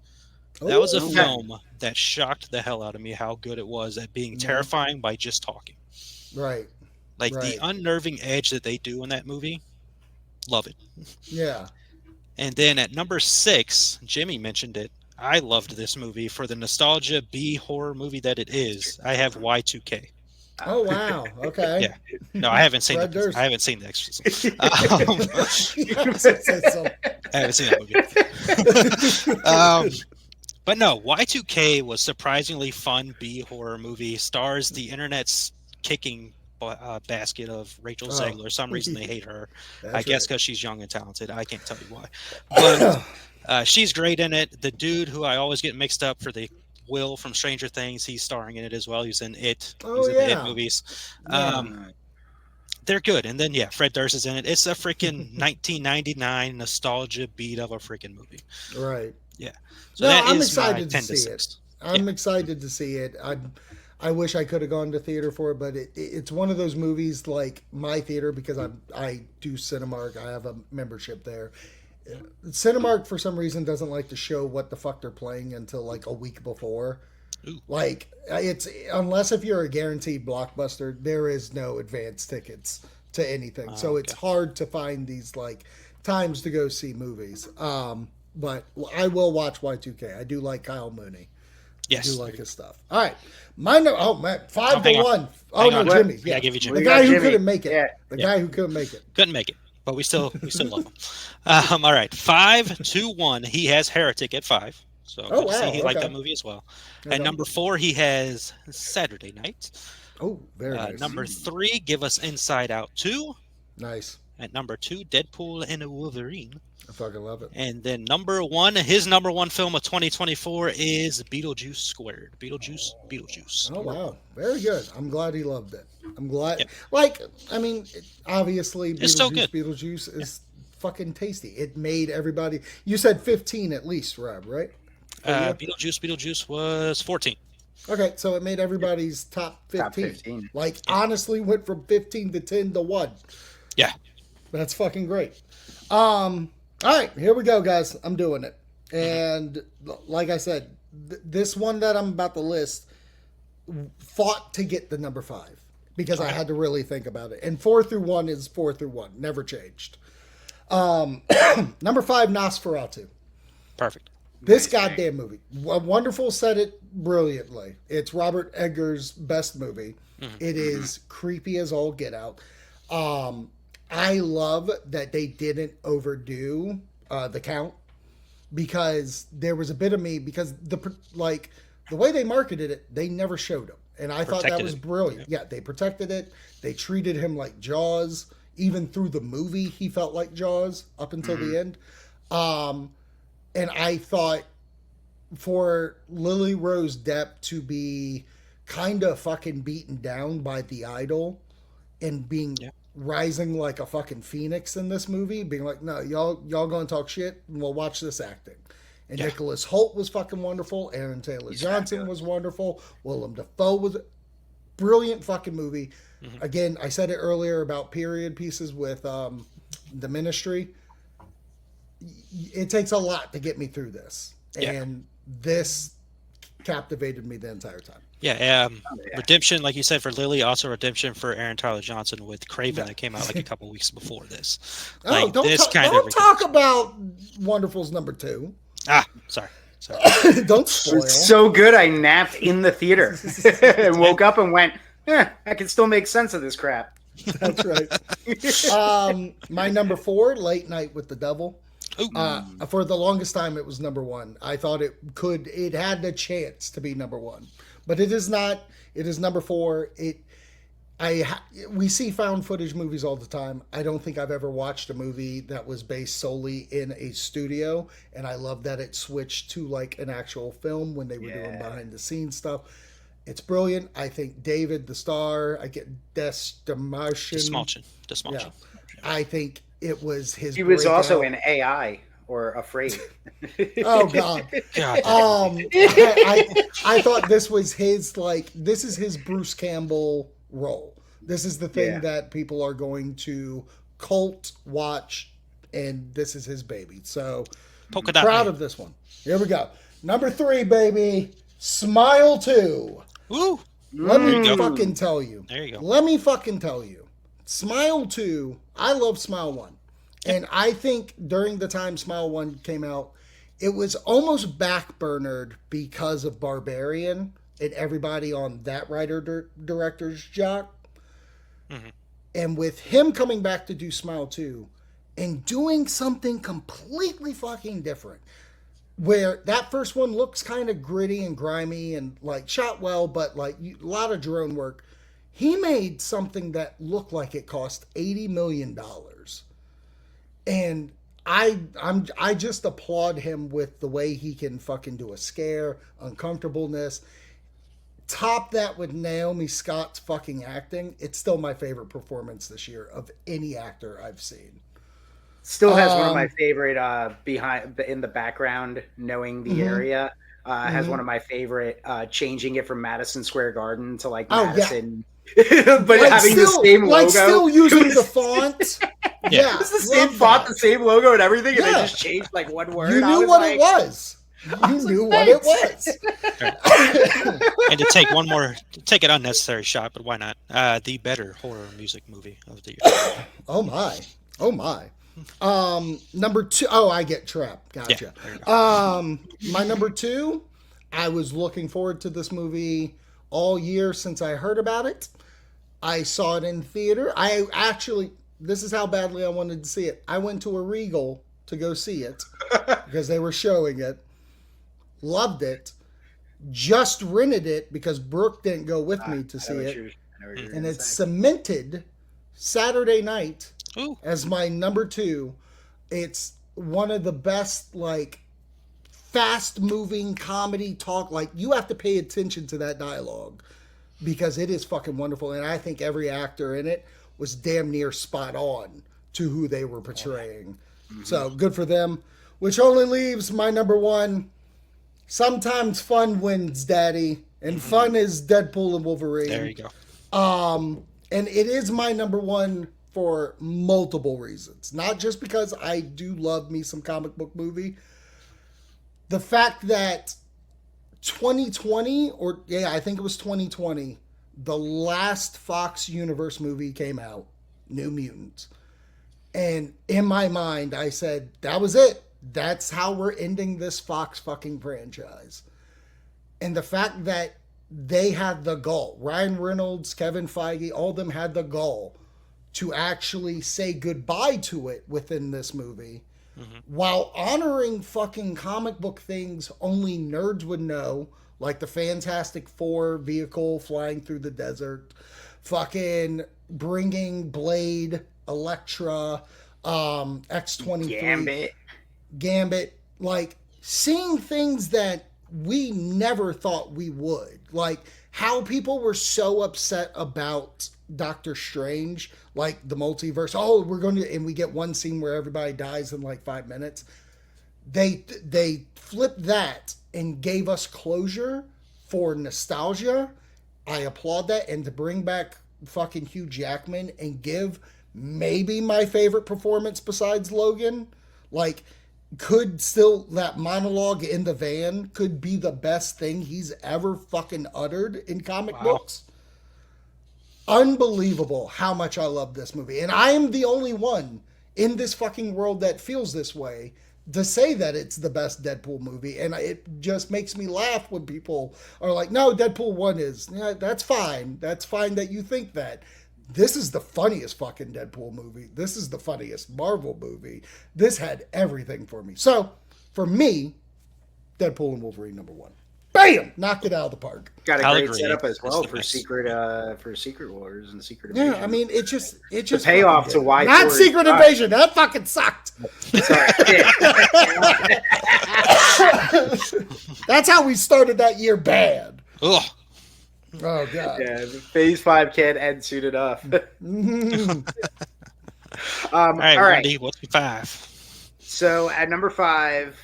That was a film that shocked the hell out of me how good it was at being terrifying by just talking. Right. Like the unnerving edge that they do in that movie, love it. Yeah. And then at number 6, Jimmy mentioned it. I loved this movie for the nostalgia B horror movie that it is. I have Y2K. Oh wow! Okay. Yeah. No, I haven't seen it. I haven't seen The Exorcist. I haven't seen that movie. But no, Y2K was surprisingly fun B horror movie. Stars the internet's kicking basket of Rachel Zegler. For some reason they hate her. I guess because she's young and talented. I can't tell you why. But she's great in it. The dude who I always get mixed up for the Will from Stranger Things, he's starring in it as well. He's in It. He's in the It movies. They're good. And then Fred Durst is in it. It's a freaking 1999 nostalgia beat of a freaking movie. Right. Yeah. So I'm excited to see it. I'm excited to see it. I wish I could have gone to theater for it, but it's one of those movies like my theater, because I do Cinemark. I have a membership there. Cinemark for some reason doesn't like to show what the fuck they're playing until like a week before. Ooh. Like it's unless if you're a guaranteed Blockbuster, there is no advance tickets to anything. So it's hard to find these like times to go see movies. But I will watch Y2K. I do like Kyle Mooney. Yes. I do like his stuff. All right. My 5-1. Oh no, Jimmy. Yeah, I give you Jimmy. The guy who couldn't make it. The guy who couldn't make it. Couldn't make it. But we still love him. All right, 5-2-1. He has Heretic at 5. So he liked that movie as well. At number 4, he has Saturday Night. Oh, very nice. Number 3, give us Inside Out 2. Nice. At number 2, Deadpool and Wolverine. I fucking love it. And then number 1, his number 1 film of 2024 is Beetlejuice Squared. Beetlejuice. Oh wow, very good. I'm glad he loved it. I'm glad. Yeah. Like, I mean, obviously, it's so good. Beetlejuice is fucking tasty. It made everybody. You said 15 at least, Rob, right? Beetlejuice was 14. Okay, so it made everybody's top 15. Like, honestly, went from 15 to 10 to 1. Yeah, that's fucking great. All right, here we go, guys. I'm doing it. And like I said, this one that I'm about to list fought to get the number 5 because I had to really think about it. And 4 through 1 is 4 through 1, never changed. Number 5, Nosferatu. Perfect. This goddamn movie. Wonderful said it brilliantly. It's Robert Eggers' best movie. It is creepy as all get out. I love that they didn't overdo the Count, because there was a bit of me, because the way they marketed it, they never showed him. And I thought that was brilliant. Yeah, they protected it. They treated him like Jaws. Even through the movie, he felt like Jaws up until the end. And I thought for Lily Rose Depp to be kind of fucking beaten down by the idol and being rising like a fucking phoenix in this movie, being like, no, y'all gonna talk shit and we'll watch this acting. And Nicholas Hoult was fucking wonderful. Aaron Taylor Johnson was wonderful. Willem Dafoe was a brilliant fucking movie. Again, I said it earlier about period pieces with The Ministry. It takes a lot to get me through this. And this captivated me the entire time. Redemption, like you said, for Lily, also redemption for Aaron Tyler Johnson with Craven that came out like a couple weeks before this. Like, don't talk about Wonderful's number 2. Sorry. Don't spoil. It's so good, I napped in the theater and woke up and went, I can still make sense of this crap. That's right. My number 4, Late Night with the Devil. For the longest time, it was number 1. I thought it had a chance to be number 1, but it is not. It is number 4. We see found footage movies all the time. I don't think I've ever watched a movie that was based solely in a studio, and I love that it switched to like an actual film when they were doing behind the scenes stuff. It's brilliant. I think David, the star, I get Desmalchin. Yeah. I think it was his. He was also in AI or Afraid. Oh God. I thought this was his, this is his Bruce Campbell role. This is the thing that people are going to cult watch, and this is his baby. So proud of this one. Here we go. Number 3, baby. Smile 2. Woo. Let me fucking tell you. There you go. Let me fucking tell you. Smile 2. I love Smile 1. And I think during the time Smile 1 came out, it was almost backburnered because of Barbarian and everybody on that writer-director's jock. And with him coming back to do Smile 2 and doing something completely fucking different, where that first one looks kind of gritty and grimy and shot well, but a lot of drone work, he made something that looked like it cost $80 million. And I just applaud him with the way he can fucking do a scare, uncomfortableness. Top that with Naomi Scott's fucking acting. It's still my favorite performance this year of any actor I've seen. Still has one of my favorite behind in the background, knowing the area. Has one of my favorite changing it from Madison Square Garden to Madison, but having the same logo, still using the font. It's the same font, the same logo, and everything, and they just changed one word. You knew what it was. You knew what it was. And to take an unnecessary shot, but why not? The better horror music movie of the year. Oh my. Number 2. Oh, I Get Trapped. Gotcha. My number 2. I was looking forward to this movie all year since I heard about it. I saw it in theater. This is how badly I wanted to see it. I went to a Regal to go see it because they were showing it. Loved it. Just rented it because Brooke didn't go with me to see it. And it's cemented Saturday night as my number 2. It's one of the best, fast moving comedy talk. You have to pay attention to that dialogue because it is fucking wonderful. And I think every actor in it was damn near spot on to who they were portraying. So good for them, which only leaves my number 1. Sometimes fun wins, daddy. And fun is Deadpool and Wolverine. There you go. And it is my number 1 for multiple reasons. Not just because I do love me some comic book movie. The fact that 2020, I think it was 2020, the last Fox Universe movie came out, New Mutants. And in my mind, I said, that was it. That's how we're ending this Fox fucking franchise. And the fact that they had the gall, Ryan Reynolds, Kevin Feige, all of them had the gall to actually say goodbye to it within this movie, while honoring fucking comic book things only nerds would know, like the Fantastic Four vehicle flying through the desert, fucking bringing Blade, Elektra, X-23, Gambit, like seeing things that we never thought we would. Like how people were so upset about Doctor Strange, like the multiverse. Oh, we're going to, and we get one scene where everybody dies in like 5 minutes. They flipped that and gave us closure for nostalgia. I applaud that. And to bring back fucking Hugh Jackman and give maybe my favorite performance besides Logan, like could still, that monologue in the van could be the best thing he's ever fucking uttered in comic books. Unbelievable how much I love this movie. And I am the only one in this fucking world that feels this way to say that it's the best Deadpool movie. And it just makes me laugh when people are like, no, Deadpool 1 is, yeah, that's fine. That's fine that you think that. This is the funniest fucking Deadpool movie. This is the funniest Marvel movie. This had everything for me. So, for me, Deadpool and Wolverine #1. Bam! Knocked it out of the park. Got a great setup as well for Secret Wars and Secret Invasion. Yeah, I mean, it just the payoff to why not Secret Invasion. That fucking sucked. That's how we started that year bad. Ugh. Oh god. Yeah, Phase 5 can't end soon enough. All right, Randy, what's your 5? So at number 5,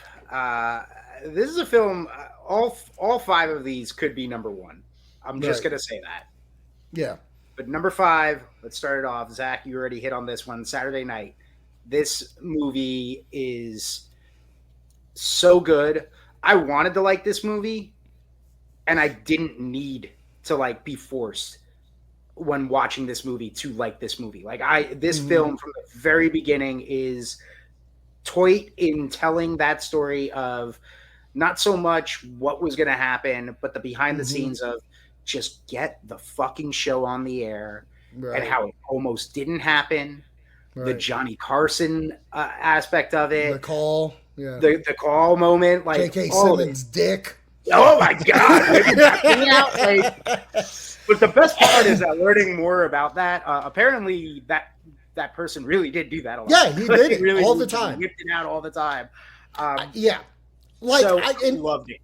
this is a film. All 5 of these could be number 1. I'm just gonna say that. Yeah. But number 5, let's start it off. Zach, you already hit on this one. Saturday Night. This movie is so good. I wanted to like this movie, and I didn't need to like be forced when watching this movie to like this movie. Like this film from the very beginning is toit in telling that story of not so much what was going to happen, but the behind the scenes of just get the fucking show on the air and how it almost didn't happen. The Johnny Carson aspect of it. The call. Yeah. The call moment. Like J.K. Simmons' dick. Oh my god! But the best part is that learning more about that. Apparently, that person really did do that a lot. Yeah, he did it really all the time. Whipped it out all the time. Yeah, like so I loved it.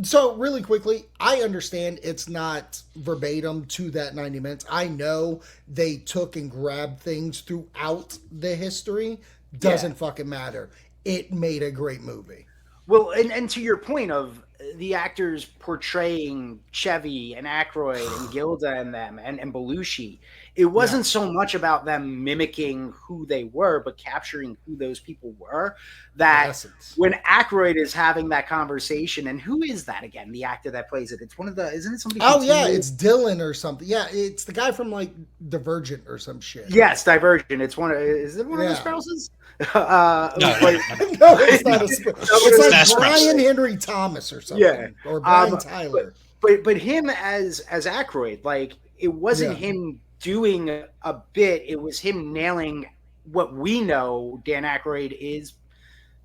So really quickly, I understand it's not verbatim to that 90 minutes. I know they took and grabbed things throughout the history. Doesn't fucking matter. It made a great movie. Well, and to your point of the actors portraying Chevy and Aykroyd and Gilda and them and Belushi, it wasn't so much about them mimicking who they were, but capturing who those people were. That when Aykroyd is having that conversation, and who is that again? The actor that plays it? It's one of the, isn't it somebody? Oh yeah, it's Dylan or something. Yeah, it's the guy from like Divergent or some shit. Yes, Divergent. It's one of, is it one of the spouses? No, it's not a spouse. It's like Brian Henry Thomas or something, or Brian Tyler. But him as Aykroyd, like it wasn't him doing a bit; it was him nailing what we know Dan Aykroyd is,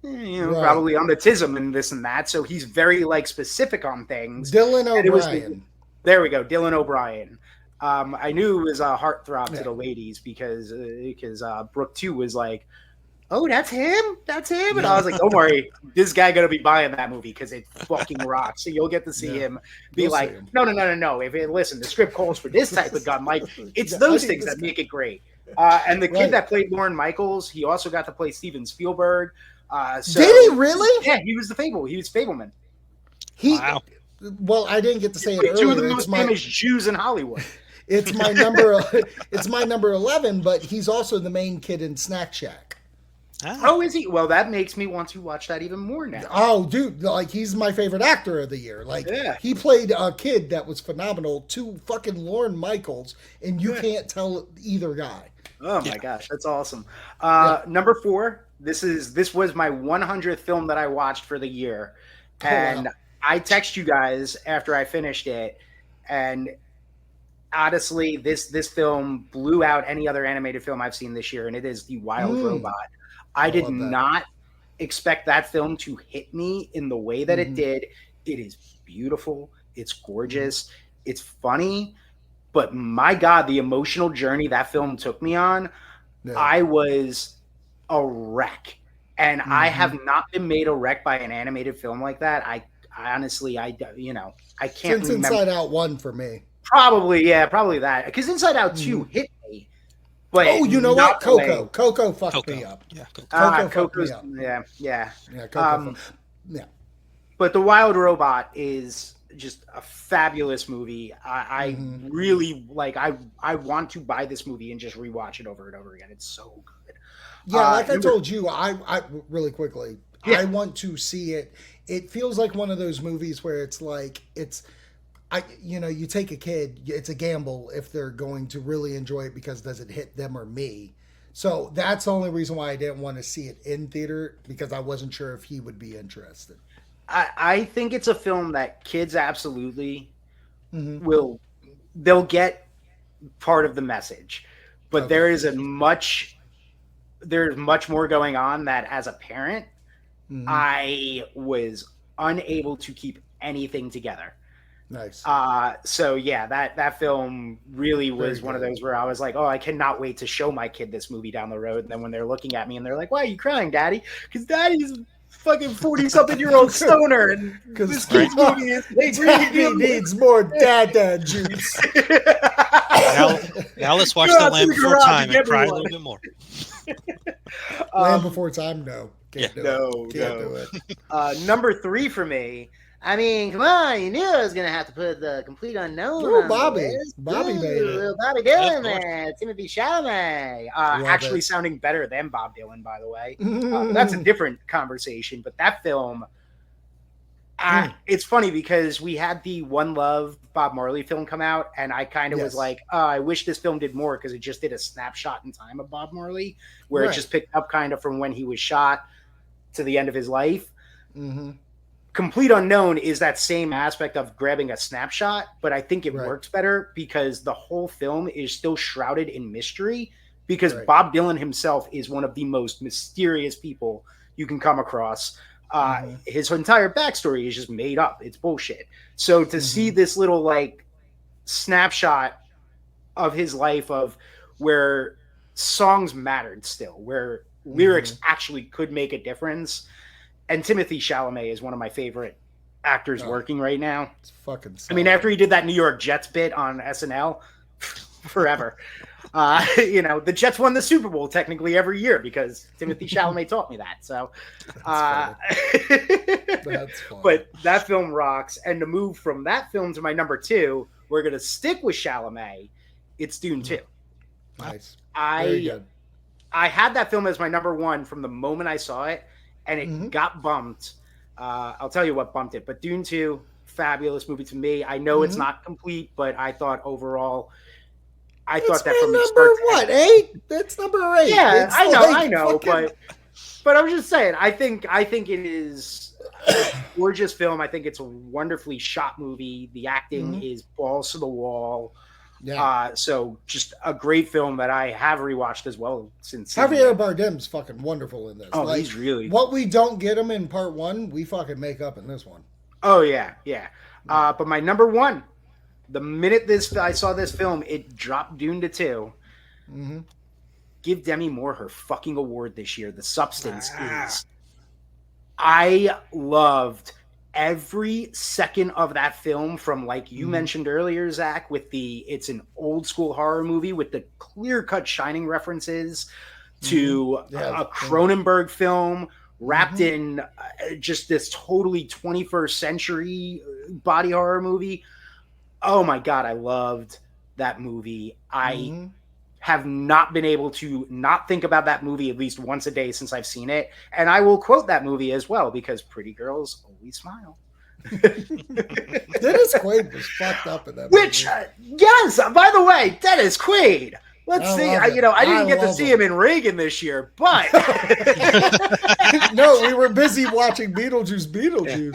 probably on the tism and this and that. So he's very like specific on things. Dylan O'Brien. There we go, Dylan O'Brien. I knew it was a heartthrob to the ladies because Brooke too was like, oh, that's him? That's him? And I was like, don't worry, this guy gonna be buying that movie because it fucking rocks. So you'll get to see him be like, no. Listen, the script calls for this type of gun. Like, it's those things that make it great. And the kid that played Lorne Michaels, he also got to play Steven Spielberg. So, did he really? Yeah, he was he was Fableman. Wow. Well, I didn't get to say it earlier. Two of the most famous Jews in Hollywood. It's my number. It's my number 11, but he's also the main kid in Snack Shack. Oh, is he? Well, that makes me want to watch that even more now. Oh, dude, like he's my favorite actor of the year. Like Yeah. he played a kid that was phenomenal to fucking Lorne Michaels, and you can't tell either guy. Oh my gosh, that's awesome. Number 4. This was my 100th film that I watched for the year, and I text you guys after I finished it, and honestly, this film blew out any other animated film I've seen this year, and it is The Wild Robot. I did not expect that film to hit me in the way that it did. It is beautiful. It's gorgeous. It's funny. But my God, the emotional journey that film took me on, I was a wreck. And I have not been made a wreck by an animated film like that. I honestly, I can't Since remember. Inside Out 1 for me. Probably that. Because Inside Out 2 hit me. But you know what? Coco. Coco fucked me up. Yeah, Coco fucked me up. Yeah. Coco But The Wild Robot is just a fabulous movie. I really like. I want to buy this movie and just rewatch it over and over again. It's so good. Yeah, like I told you, I really quickly, I want to see it. It feels like one of those movies where it's like you take a kid, it's a gamble if they're going to really enjoy it because does it hit them or me? So that's the only reason why I didn't want to see it in theater, because I wasn't sure if he would be interested. I think it's a film that kids absolutely they'll get part of the message, but there's much more going on that as a parent, I was unable to keep anything together. Nice. So yeah, that film really was one of those where I was like, oh, I cannot wait to show my kid this movie down the road. And then when they're looking at me and they're like, why are you crying, Daddy? Because Daddy's fucking 40-something-year-old stoner, and this kid's movie is Daddy needs more dad juice. Now let's watch The Land Before Time and cry a little bit more. Land Before Time, no. Can't do it. Number 3 for me. I mean, come on, you knew I was gonna have to put the Complete Unknown. Oh, Bobby made it. Little Bobby Dylan there, Timothy Chalamet. Actually, sounding better than Bob Dylan, by the way. That's a different conversation. But that film, it's funny because we had the One Love Bob Marley film come out, and I kind of was like, I wish this film did more, because it just did a snapshot in time of Bob Marley, where it just picked up kind of from when he was shot to the end of his life. Complete Unknown is that same aspect of grabbing a snapshot, but I think it works better because the whole film is still shrouded in mystery, because Bob Dylan himself is one of the most mysterious people you can come across. His entire backstory is just made up. It's bullshit. So to see this little like snapshot of his life, of where songs mattered still, where lyrics actually could make a difference. And Timothy Chalamet is one of my favorite actors working right now. It's fucking solid. I mean, after he did that New York Jets bit on SNL, forever. The Jets won the Super Bowl technically every year because Timothy Chalamet taught me that. So, that's funny. But that film rocks. And to move from that film to my number 2, we're going to stick with Chalamet. It's Dune 2. Nice. Very good. I had that film as my number 1 from the moment I saw it. And it got bumped. I'll tell you what bumped it. But Dune 2, fabulous movie to me. I know it's not complete, but I thought overall, thought that from the start to end. 8? That's number 8. Yeah, I know. But I'm just saying, I think it is a gorgeous film. I think it's a wonderfully shot movie. The acting is balls to the wall. Yeah. So just a great film that I have rewatched as well since. Javier Bardem's fucking wonderful in this. Oh, he's really. What we don't get him in part 1, we fucking make up in this one. Oh yeah. But my number 1, the minute I saw this film, it dropped Dune to 2. Give Demi Moore her fucking award this year. The Substance is. I loved every second of that film, from like you mentioned earlier, Zach, with it's an old school horror movie with the clear cut Shining references to a Cronenberg film wrapped in just this totally 21st century body horror movie. Oh my God, I loved that movie. I have not been able to not think about that movie at least once a day since I've seen it. And I will quote that movie as well, because pretty girls always smile. Dennis Quaid was fucked up in that Which, yes, by the way, Dennis Quaid. Let's see. I didn't get to see him in Reagan this year, but no, we were busy watching Beetlejuice.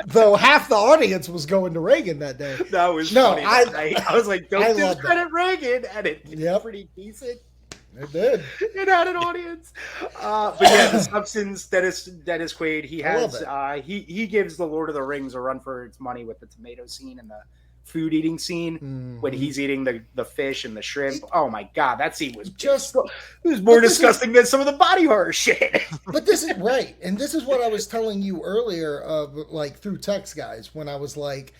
Though half the audience was going to Reagan that day. That was funny. I was like, don't discredit Reagan, and it yep. pretty decent. It did. It had an audience. But yeah, The Substance, Dennis Quaid, he has he gives the Lord of the Rings a run for its money with the tomato scene and the food eating scene when he's eating the fish and the shrimp. Oh my god, that scene was more disgusting than some of the body horror shit. But this is right, and this is what I was telling you earlier, like through text, guys, when I was like,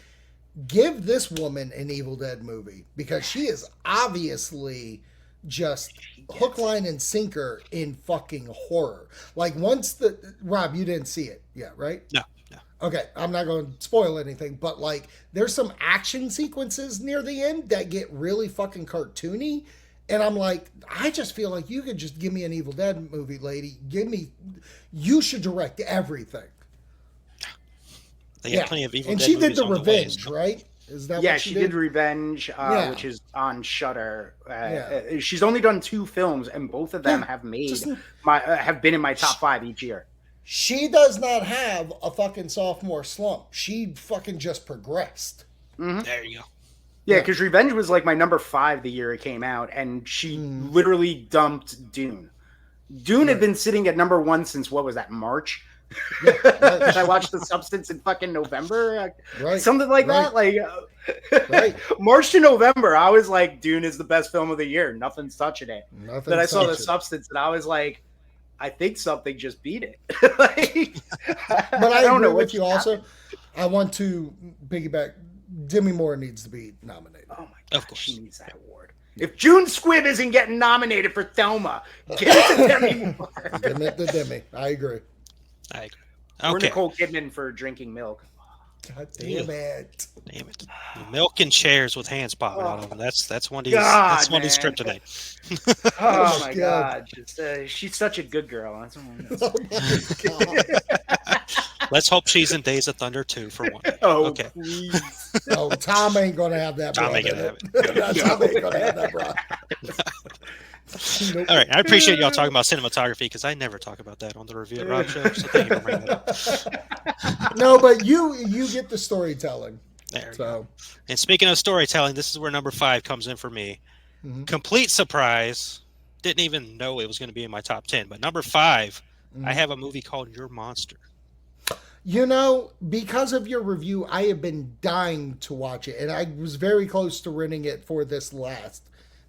give this woman an Evil Dead movie, because she is obviously just hook, line, and sinker in fucking horror. Like once Rob, you didn't see it yet, right? No. Okay, I'm not going to spoil anything, but like there's some action sequences near the end that get really fucking cartoony, and I'm like, I just feel like you could just give me an Evil Dead movie, lady. You should direct everything. They have plenty of Evil and Dead she did movies the on Revenge, the way, right? Is that yeah, what she did Revenge, which is on Shudder. She's only done 2 films, and both of them have been in my top 5 each year. She does not have a fucking sophomore slump. She fucking just progressed. Mm-hmm. There you go. Yeah, because Revenge was like my number 5 the year it came out, and she literally dumped Dune. Dune had been sitting at number 1 since, what was that, March? Yeah, I watched The Substance in fucking November, something like that. Like March to November, I was like, Dune is the best film of the year. Nothing's touching it. Then I saw The Substance, and I was like, I think something just beat it. But I don't know what you also. I want to piggyback. Demi Moore needs to be nominated. Oh my god, of course she needs that award. If June Squibb isn't getting nominated for Thelma, give it to Demi Moore. Give it to Demi. I agree. Okay. Or Nicole Kidman for Drinking Milk. God damn it. Damn it. Milk and chairs with hands popping out of them. That's one of his kryptonite. Oh my god. She's such a good girl. That's oh my god. Let's hope she's in Days of Thunder 2 for one. Oh, okay. Please. Oh, Tom ain't gonna have that. Tom ain't gonna have it. Tom ain't gonna have that, bro. Nope. All right, I appreciate y'all talking about cinematography, because I never talk about that on the Review at Rob show. So thank you for bringing it up. No, but you get the storytelling. There you go. And speaking of storytelling, this is where number 5 comes in for me. Mm-hmm. Complete surprise. Didn't even know it was going to be in my top 10. But number 5, I have a movie called Your Monster. You know, because of your review, I have been dying to watch it, and I was very close to renting it for this last,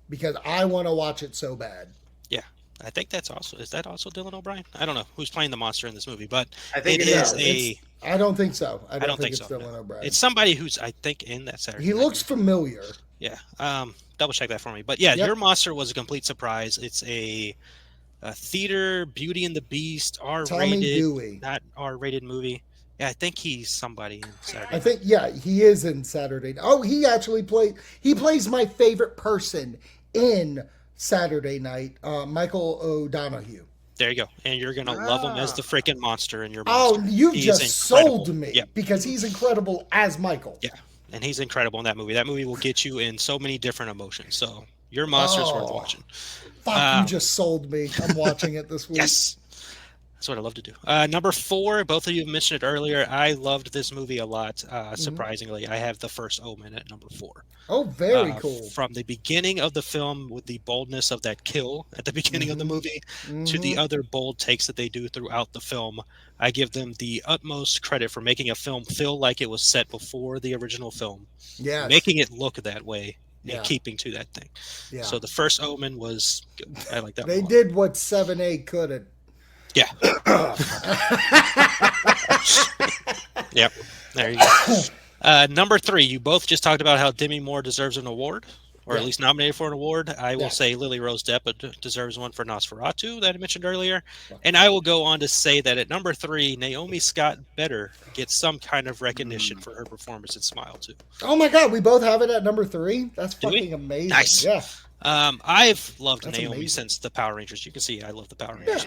because I want to watch it so bad. Yeah, I think is that also Dylan O'Brien? I don't know who's playing the monster in this movie, but I think it is I don't think so. I don't think it's so, Dylan O'Brien. It's somebody who's, I think, in that Saturday. He looks familiar. Yeah. Double check that for me. But yeah, Your Monster was a complete surprise. It's a theater Beauty and the Beast R-rated, not R-rated movie. Yeah, I think he's somebody in Saturday. I think he is in Saturday. Oh, he actually plays my favorite person in Saturday Night, Michael O'Donoghue. There you go. And you're going to love him as the freaking monster in Your Monster. Oh, you just sold me because he's incredible as Michael. Yeah, and he's incredible in that movie. That movie will get you in so many different emotions. So Your Monster's worth watching. Fuck, you just sold me. I'm watching it this week. Yes. That's what I love to do. Number 4, both of you mentioned it earlier. I loved this movie a lot. Surprisingly, I have The First Omen at number 4. Oh, very cool. From the beginning of the film, with the boldness of that kill at the beginning of the movie, to the other bold takes that they do throughout the film, I give them the utmost credit for making a film feel like it was set before the original film. Yeah, making it look that way. And keeping to that thing. Yeah. So The First Omen was good. I like that. They did what 7A couldn't. Yeah. Yep. There you go. Number 3, you both just talked about how Demi Moore deserves an award. or at least nominated for an award. I will Yeah. say Lily Rose Depp deserves one for Nosferatu that I mentioned earlier. And I will go on to say that at number 3, Naomi Scott Better gets some kind of recognition for her performance in Smile too. Oh my God, we both have it at number 3. That's Do we? fucking amazing. Nice. Yeah. I've loved That's Naomi amazing. since the Power Rangers. You can see I love the Power Rangers.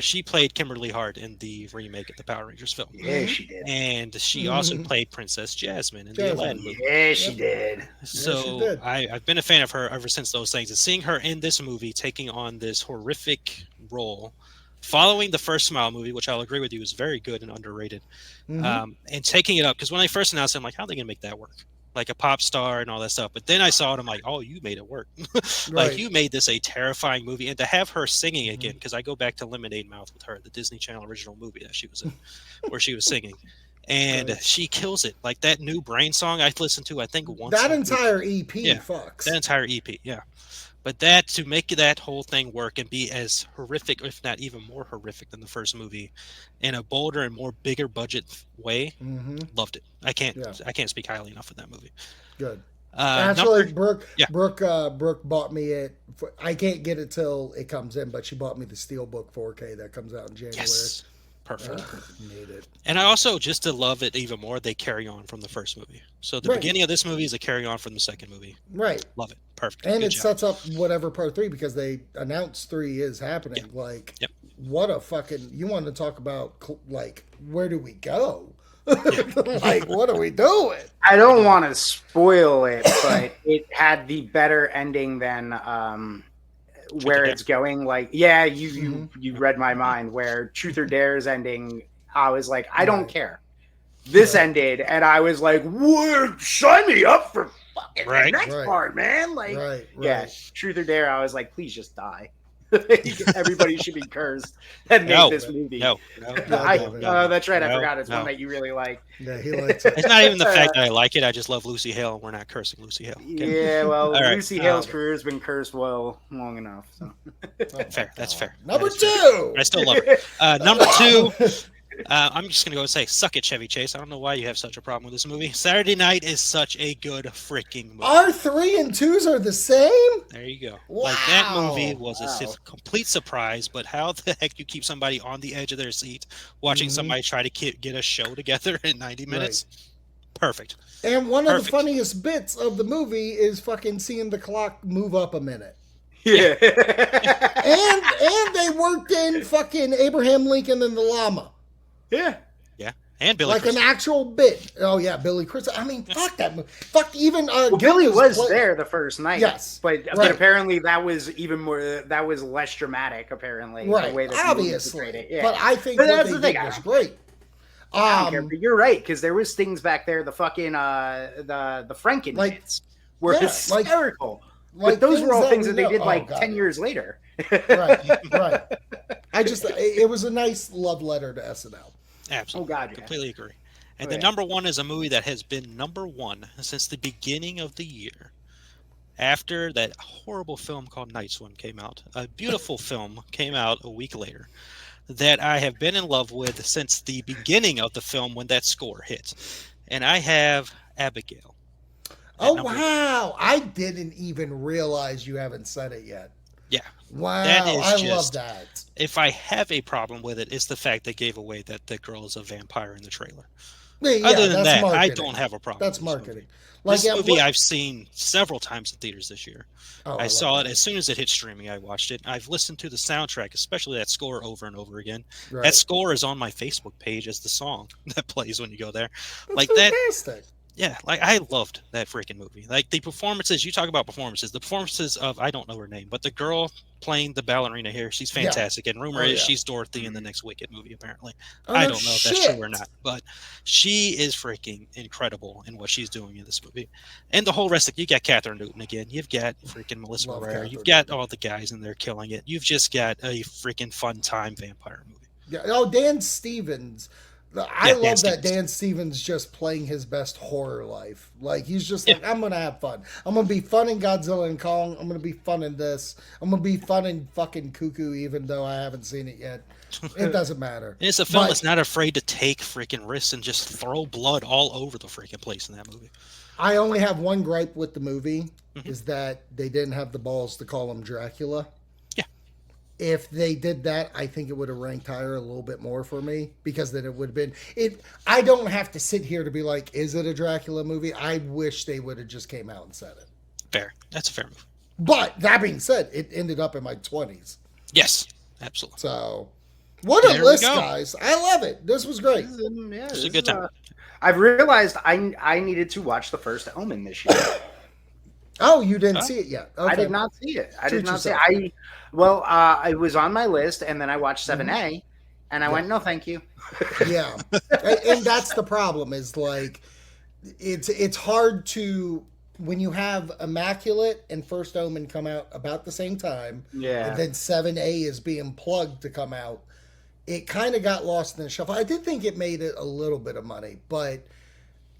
She played Kimberly Hart in the remake of the Power Rangers film. Yeah, she did. And she also played Princess Jasmine in the Jasmine. Aladdin movie. Yeah, she did. So did. I've been a fan of her ever since those things. And seeing her in this movie taking on this horrific role, following the first Smile movie, which I'll agree with you is very good and underrated, and taking it up, because when I first announced it, I'm like, how are they going to make that work? Like a pop star and all that stuff. But then I saw it, I'm like, oh, you made it work. Right. You made this a terrifying movie. And to have her singing again, because I go back to Lemonade Mouth with her, the Disney Channel original movie that she was in, where she was singing. And she kills it. Like that new Brain song I listened to, I think once. That a week. entire EP Yeah. fucks. That entire EP, yeah. But that, to make that whole thing work and be as horrific, if not even more horrific than the first movie, in a bolder and more bigger budget way, loved it. I can't speak highly enough of that movie. Good. Actually, Brooke Yeah. Brooke bought me it. I can't get it till it comes in, but she bought me the Steelbook 4K that comes out in January. Yes. Perfect. Need it. And I also, just to love it even more, they carry on from the first movie. So the Right. beginning of this movie is a carry on from the second movie. Right. Love it. Perfect. And Good it job. sets up whatever part 3, because they announced 3 is happening. Like, what a fucking, you want to talk about, like, where do we go? Like, what are we doing? I don't want to spoil it, but it had the better ending than where it's going. Like, yeah, you read my mind. Where Truth or Dare's ending, I was like, I don't care. This ended, and I was like, "What? Sign me up for fucking the next part, man!" Like, yeah, Truth or Dare. I was like, please just die. Everybody should be cursed that made this movie. No. That's right. I forgot it's one that you really like. Yeah, he likes it. It's not even the fact that I like it. I just love Lucy Hale, and we're not cursing Lucy Hale. Okay? Yeah, well, right. Lucy Hale's career has been cursed long enough. So. Fair. That's fair. Number That is 2. fair. I still love her. Number 2. I'm just gonna go and say, suck it, Chevy Chase. I don't know why you have such a problem with this movie. Saturday Night is such a good freaking movie. Our 3 and 2s are the same? There you go. Wow. Like that movie was a complete surprise, but how the heck you keep somebody on the edge of their seat watching somebody try to get a show together in 90 minutes? Perfect. And one of the funniest bits of the movie is fucking seeing the clock move up a minute. Yeah. and they worked in fucking Abraham Lincoln and the llama. Yeah. And Billy like Crystal. an actual bit. Oh yeah, Billy Crystal. I mean, fuck that movie. Fuck even Billy was there the first night. Yes, but apparently that was even more. That was less dramatic. Apparently, right? The way that Obviously, it. Yeah. But I think what they did was great. I don't care, but you're right, because there was things back there. The fucking the Franken bits were hysterical. But those were all things that they did 10 years later. right. It was a nice love letter to SNL. Absolutely. Oh God, completely agree. And the number 1 is a movie that has been number 1 since the beginning of the year. After that horrible film called Night Swim came out, a beautiful film came out a week later that I have been in love with since the beginning of the film when that score hit. And I have Abigail. Oh, wow. I didn't even realize you haven't said it yet. Yeah. Wow. I love that. If I have a problem with it, it's the fact they gave away that the girl is a vampire in the trailer. Yeah, Other than that, marketing. I don't have a problem. That's with this marketing. Movie. This movie I've seen several times in theaters this year. Oh, I saw it as soon as it hit streaming. I watched it. I've listened to the soundtrack, especially that score, over and over again. Right. That score is on my Facebook page as the song that plays when you go there. That's fantastic. Yeah, like I loved that freaking movie. Like the performances, you talk about performances. The performances of, I don't know her name, but the girl playing the ballerina here, she's fantastic. And rumor is she's Dorothy in the next Wicked movie, apparently. I don't know if that's true or not, but she is freaking incredible in what she's doing in this movie. And the whole rest of you got Catherine Newton again. You've got freaking Melissa Barrera. You've got all the guys in there killing it. You've just got a freaking fun time vampire movie. Yeah. Oh, Dan Stevens. I love that Dan Stevens just playing his best horror life. Like, he's just like, I'm going to have fun. I'm going to be fun in Godzilla and Kong. I'm going to be fun in this. I'm going to be fun in fucking Cuckoo, even though I haven't seen it yet. It doesn't matter. It's a film that's not afraid to take freaking risks and just throw blood all over the freaking place in that movie. I only have one gripe with the movie, is that they didn't have the balls to call him Dracula. Yeah. If they did that, I think it would have ranked higher a little bit more for me, because then it would have been it. I don't have to sit here to be like, is it a Dracula movie? I wish they would have just came out and said it. Fair. That's a fair move. But that being said, it ended up in my 20s. Yes, absolutely. So, what a list, guys. I love it. This was great. It was a good time. I've realized I needed to watch the first Omen this year. Oh, you didn't see it yet? Okay. I did not see it. It was on my list, and then I watched 7A, and I went, no, thank you. Yeah. And that's the problem, is like, it's hard to, when you have Immaculate and First Omen come out about the same time, and then 7A is being plugged to come out, it kind of got lost in the shuffle. I did think it made it a little bit of money, but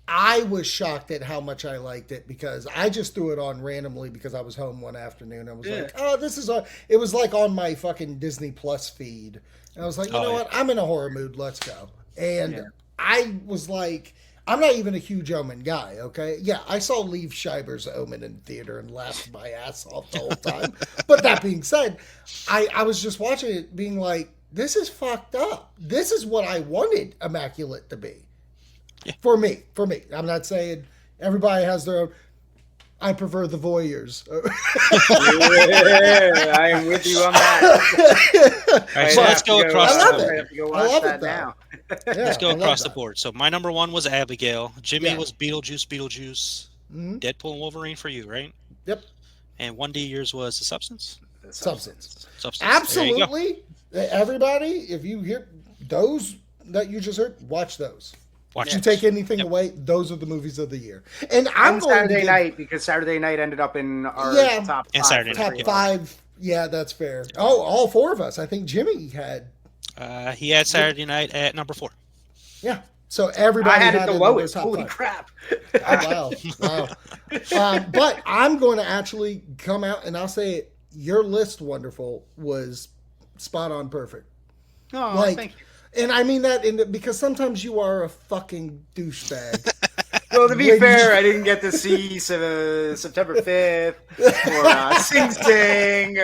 I was shocked at how much I liked it, because I just threw it on randomly because I was home one afternoon. I was like, oh, this is on. It was like on my fucking Disney Plus feed. And I was like, you know what? I'm in a horror mood. Let's go. And I was like, I'm not even a huge Omen guy, okay? Yeah, I saw Liev Schreiber's Omen in theater and laughed my ass off the whole time. But that being said, I was just watching it being like, this is fucked up. This is what I wanted Immaculate to be. Yeah. For me. I'm not saying everybody has their own. I prefer the Voyeurs. I am with you on that. All right, so let's go across the board. I love it now. Let's go across the board. So my number one was Abigail. Jimmy was Beetlejuice. Deadpool and Wolverine for you, right? Yep. And 1D yours was The Substance? Substance. Absolutely. Everybody, if you hear those that you just heard, watch those. Watch you take anything away, those are the movies of the year. And I'm going Saturday night, because Saturday night ended up in our top 5. Saturday top 5. Yeah, that's fair. Oh, all 4 of us. I think Jimmy had. He had Saturday night at number 4. Yeah. So everybody had it the lowest. Holy 5. Crap. Oh, wow. But I'm going to actually come out and I'll say it. Your list, Wonderful, was spot on perfect. Oh, thank you. And I mean that because sometimes you are a fucking douchebag. Well, to be fair, I didn't get to see September 5th or Sing Sing.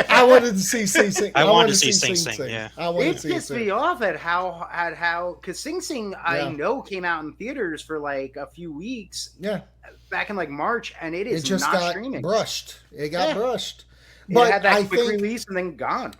I wanted to see Sing Sing. I wanted to see Sing Sing. Yeah, it pissed me off at how because Sing Sing I know came out in theaters for like a few weeks. Yeah, back in like March, and it is just not got streaming. Brushed. It got brushed. But it had that quick release and then gone.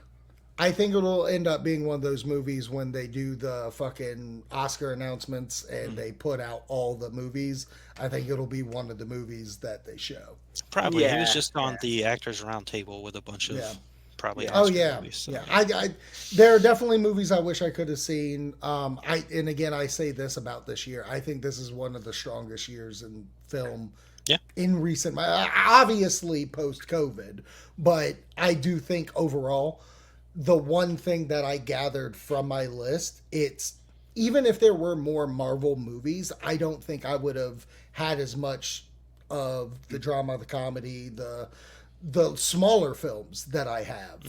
I think it'll end up being one of those movies when they do the fucking Oscar announcements and they put out all the movies. I think it'll be one of the movies that they show. Probably. He was just on the Actors Roundtable with a bunch of probably Oscar movies. So. Yeah. I there are definitely movies I wish I could have seen. And again, I say this about this year. I think this is one of the strongest years in film. Yeah. In recent, obviously post-COVID, but I do think overall, the one thing that I gathered from my list, it's even if there were more Marvel movies, I don't think I would have had as much of the drama, the comedy, the smaller films that I have.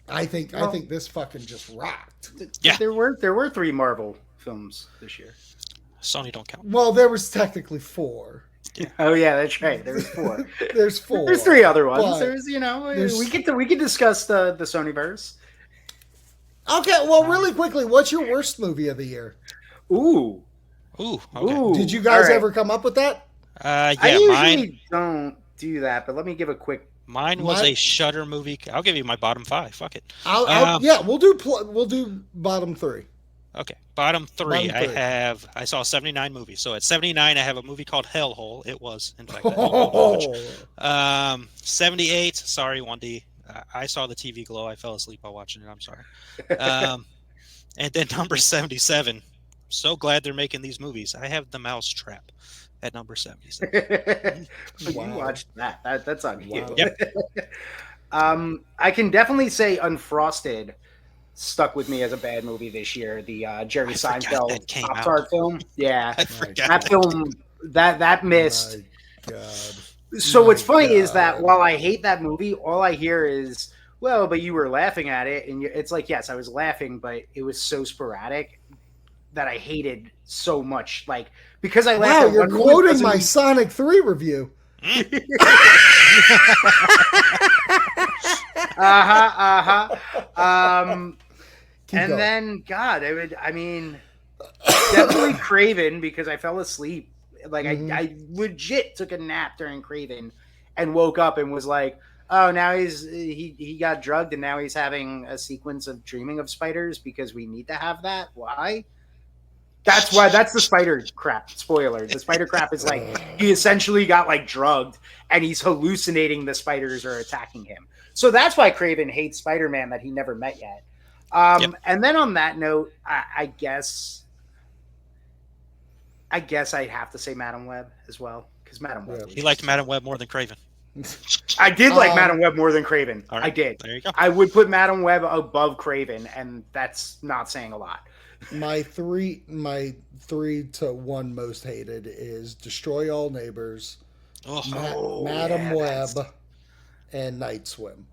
I think this fucking just rocked. Yeah, there were 3 Marvel films this year. Sony don't count. Well, there was technically 4. Yeah. Oh yeah, that's right. There's 4. There's 4. There's 3 other ones. We can discuss the Sonyverse. Okay, well, really quickly, what's your worst movie of the year? Ooh. Okay. Did you guys ever come up with that? Yeah, I usually don't do that, but let me give a quick. Mine was a Shudder movie. I'll give you my bottom 5. Fuck it. We'll do bottom 3. Okay, bottom 3. I saw 79 movies. So at 79, I have a movie called Hellhole. It was, in fact. 78. Sorry, 1D. I saw the TV glow. I fell asleep while watching it. I'm sorry. And then number 77. So glad they're making these movies. I have The Mousetrap at number 77. Wow. You watched that. That's on you. Wow. Yep. I can definitely say Unfrosted stuck with me as a bad movie this year. The Jerry Seinfeld Pop-Tart film. Yeah. That film, that missed. Oh my God. So what's funny is that while I hate that movie, all I hear is, well, but you were laughing at it. And it's like, yes, I was laughing, but it was so sporadic. that I hated so much. Like, because I wow, laughed. you're quoting my Sonic 3 review. And then, God, definitely Craven, because I fell asleep. Like, I legit took a nap during Craven and woke up and was like, oh, now he got drugged and now he's having a sequence of dreaming of spiders because we need to have that. Why? That's the spider crap. Spoiler. The spider crap is like, he essentially got like drugged and he's hallucinating the spiders are attacking him. So that's why Craven hates Spider-Man that he never met yet. And then on that note, I guess I'd have to say Madam Web as well, because Madam Web. He liked Madam Web more than Craven. I did like Madam Web more than Craven. Right, I did. There you go. I would put Madam Web above Craven, and that's not saying a lot. My three to one most hated is Destroy All Neighbors, Madam Web, and Night Swim.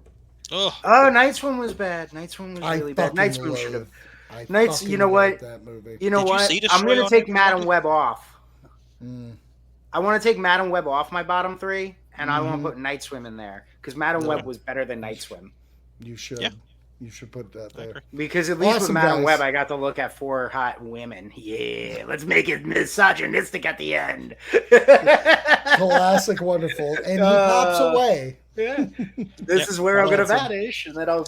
Oh, Night Swim was bad. Night Swim was really bad. Night Swim should have. You know what? That movie. You know what? I'm going to take Madam Web off. I want to take Madam Web off my bottom three, and I want to put Night Swim in there, because Madam Web was better than Night Swim. You should. Yeah. You should put that there. Because at least with Madam Web, I got to look at 4 hot women. Yeah, let's make it misogynistic at the end. Classic, wonderful. And he pops away. Yeah. This is where I'm going to vanish, and then I'll...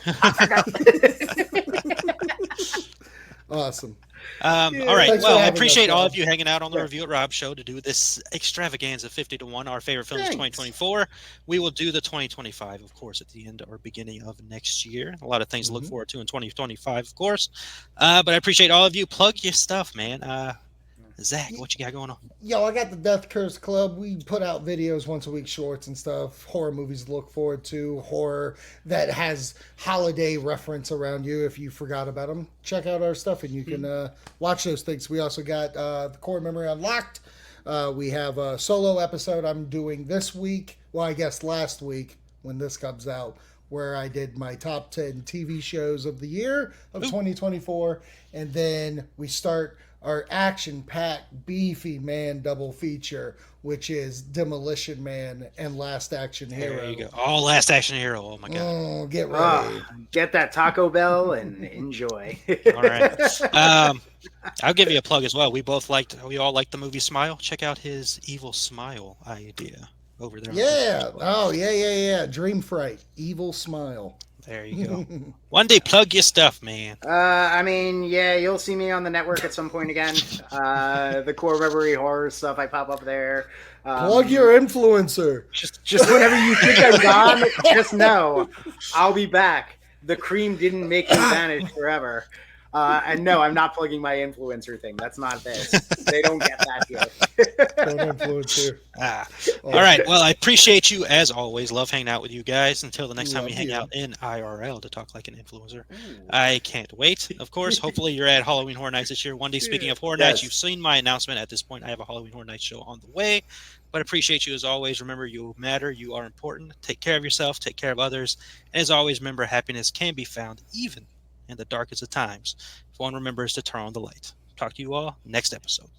Awesome. All right. Well, I appreciate all of you hanging out on the Review at Rob show to do this extravaganza 50 to 1, our favorite films of 2024. We will do the 2025, of course, at the end or beginning of next year. A lot of things to look forward to in 2025, of course. But I appreciate all of you. Plug your stuff, man. Zach, what you got going on? Yo, I got the Death Curse Club. We put out videos once a week, shorts and stuff, horror movies to look forward to, horror that has holiday reference around you if you forgot about them. Check out our stuff and you can watch those things. We also got the Core Memory Unlocked. We have a solo episode I'm doing this week, well, I guess last week when this comes out, where I did my top 10 TV shows of the year of 2024. And then we start our action-packed, beefy man double feature, which is Demolition Man and Last Action Hero. There you go. Oh, Last Action Hero. Oh, my God. Oh, get ready. Get that Taco Bell and enjoy. All right. I'll give you a plug as well. We all liked the movie Smile. Check out his Evil Smile idea over there. Yeah. Oh, yeah. Dream Fright. Evil Smile. There you go. One day, plug your stuff, man. You'll see me on the network at some point again. The Core Memory Horror stuff, I pop up there. Plug your influencer. Just whenever you think I'm gone, just know I'll be back. The cream didn't make me vanish forever. And no, I'm not plugging my influencer thing. That's not this. They don't get that here. Don't influence here. All right. Well, I appreciate you as always. Love hanging out with you guys. Until the next time we hang out in IRL to talk like an influencer. I can't wait. Of course, hopefully you're at Halloween Horror Nights this year. One day, speaking of Horror Nights, you've seen my announcement. At this point, I have a Halloween Horror Nights show on the way. But I appreciate you as always. Remember, you matter. You are important. Take care of yourself. Take care of others. And as always, remember, happiness can be found even in the darkest of times if one remembers to turn on the light. Talk to you all next episode.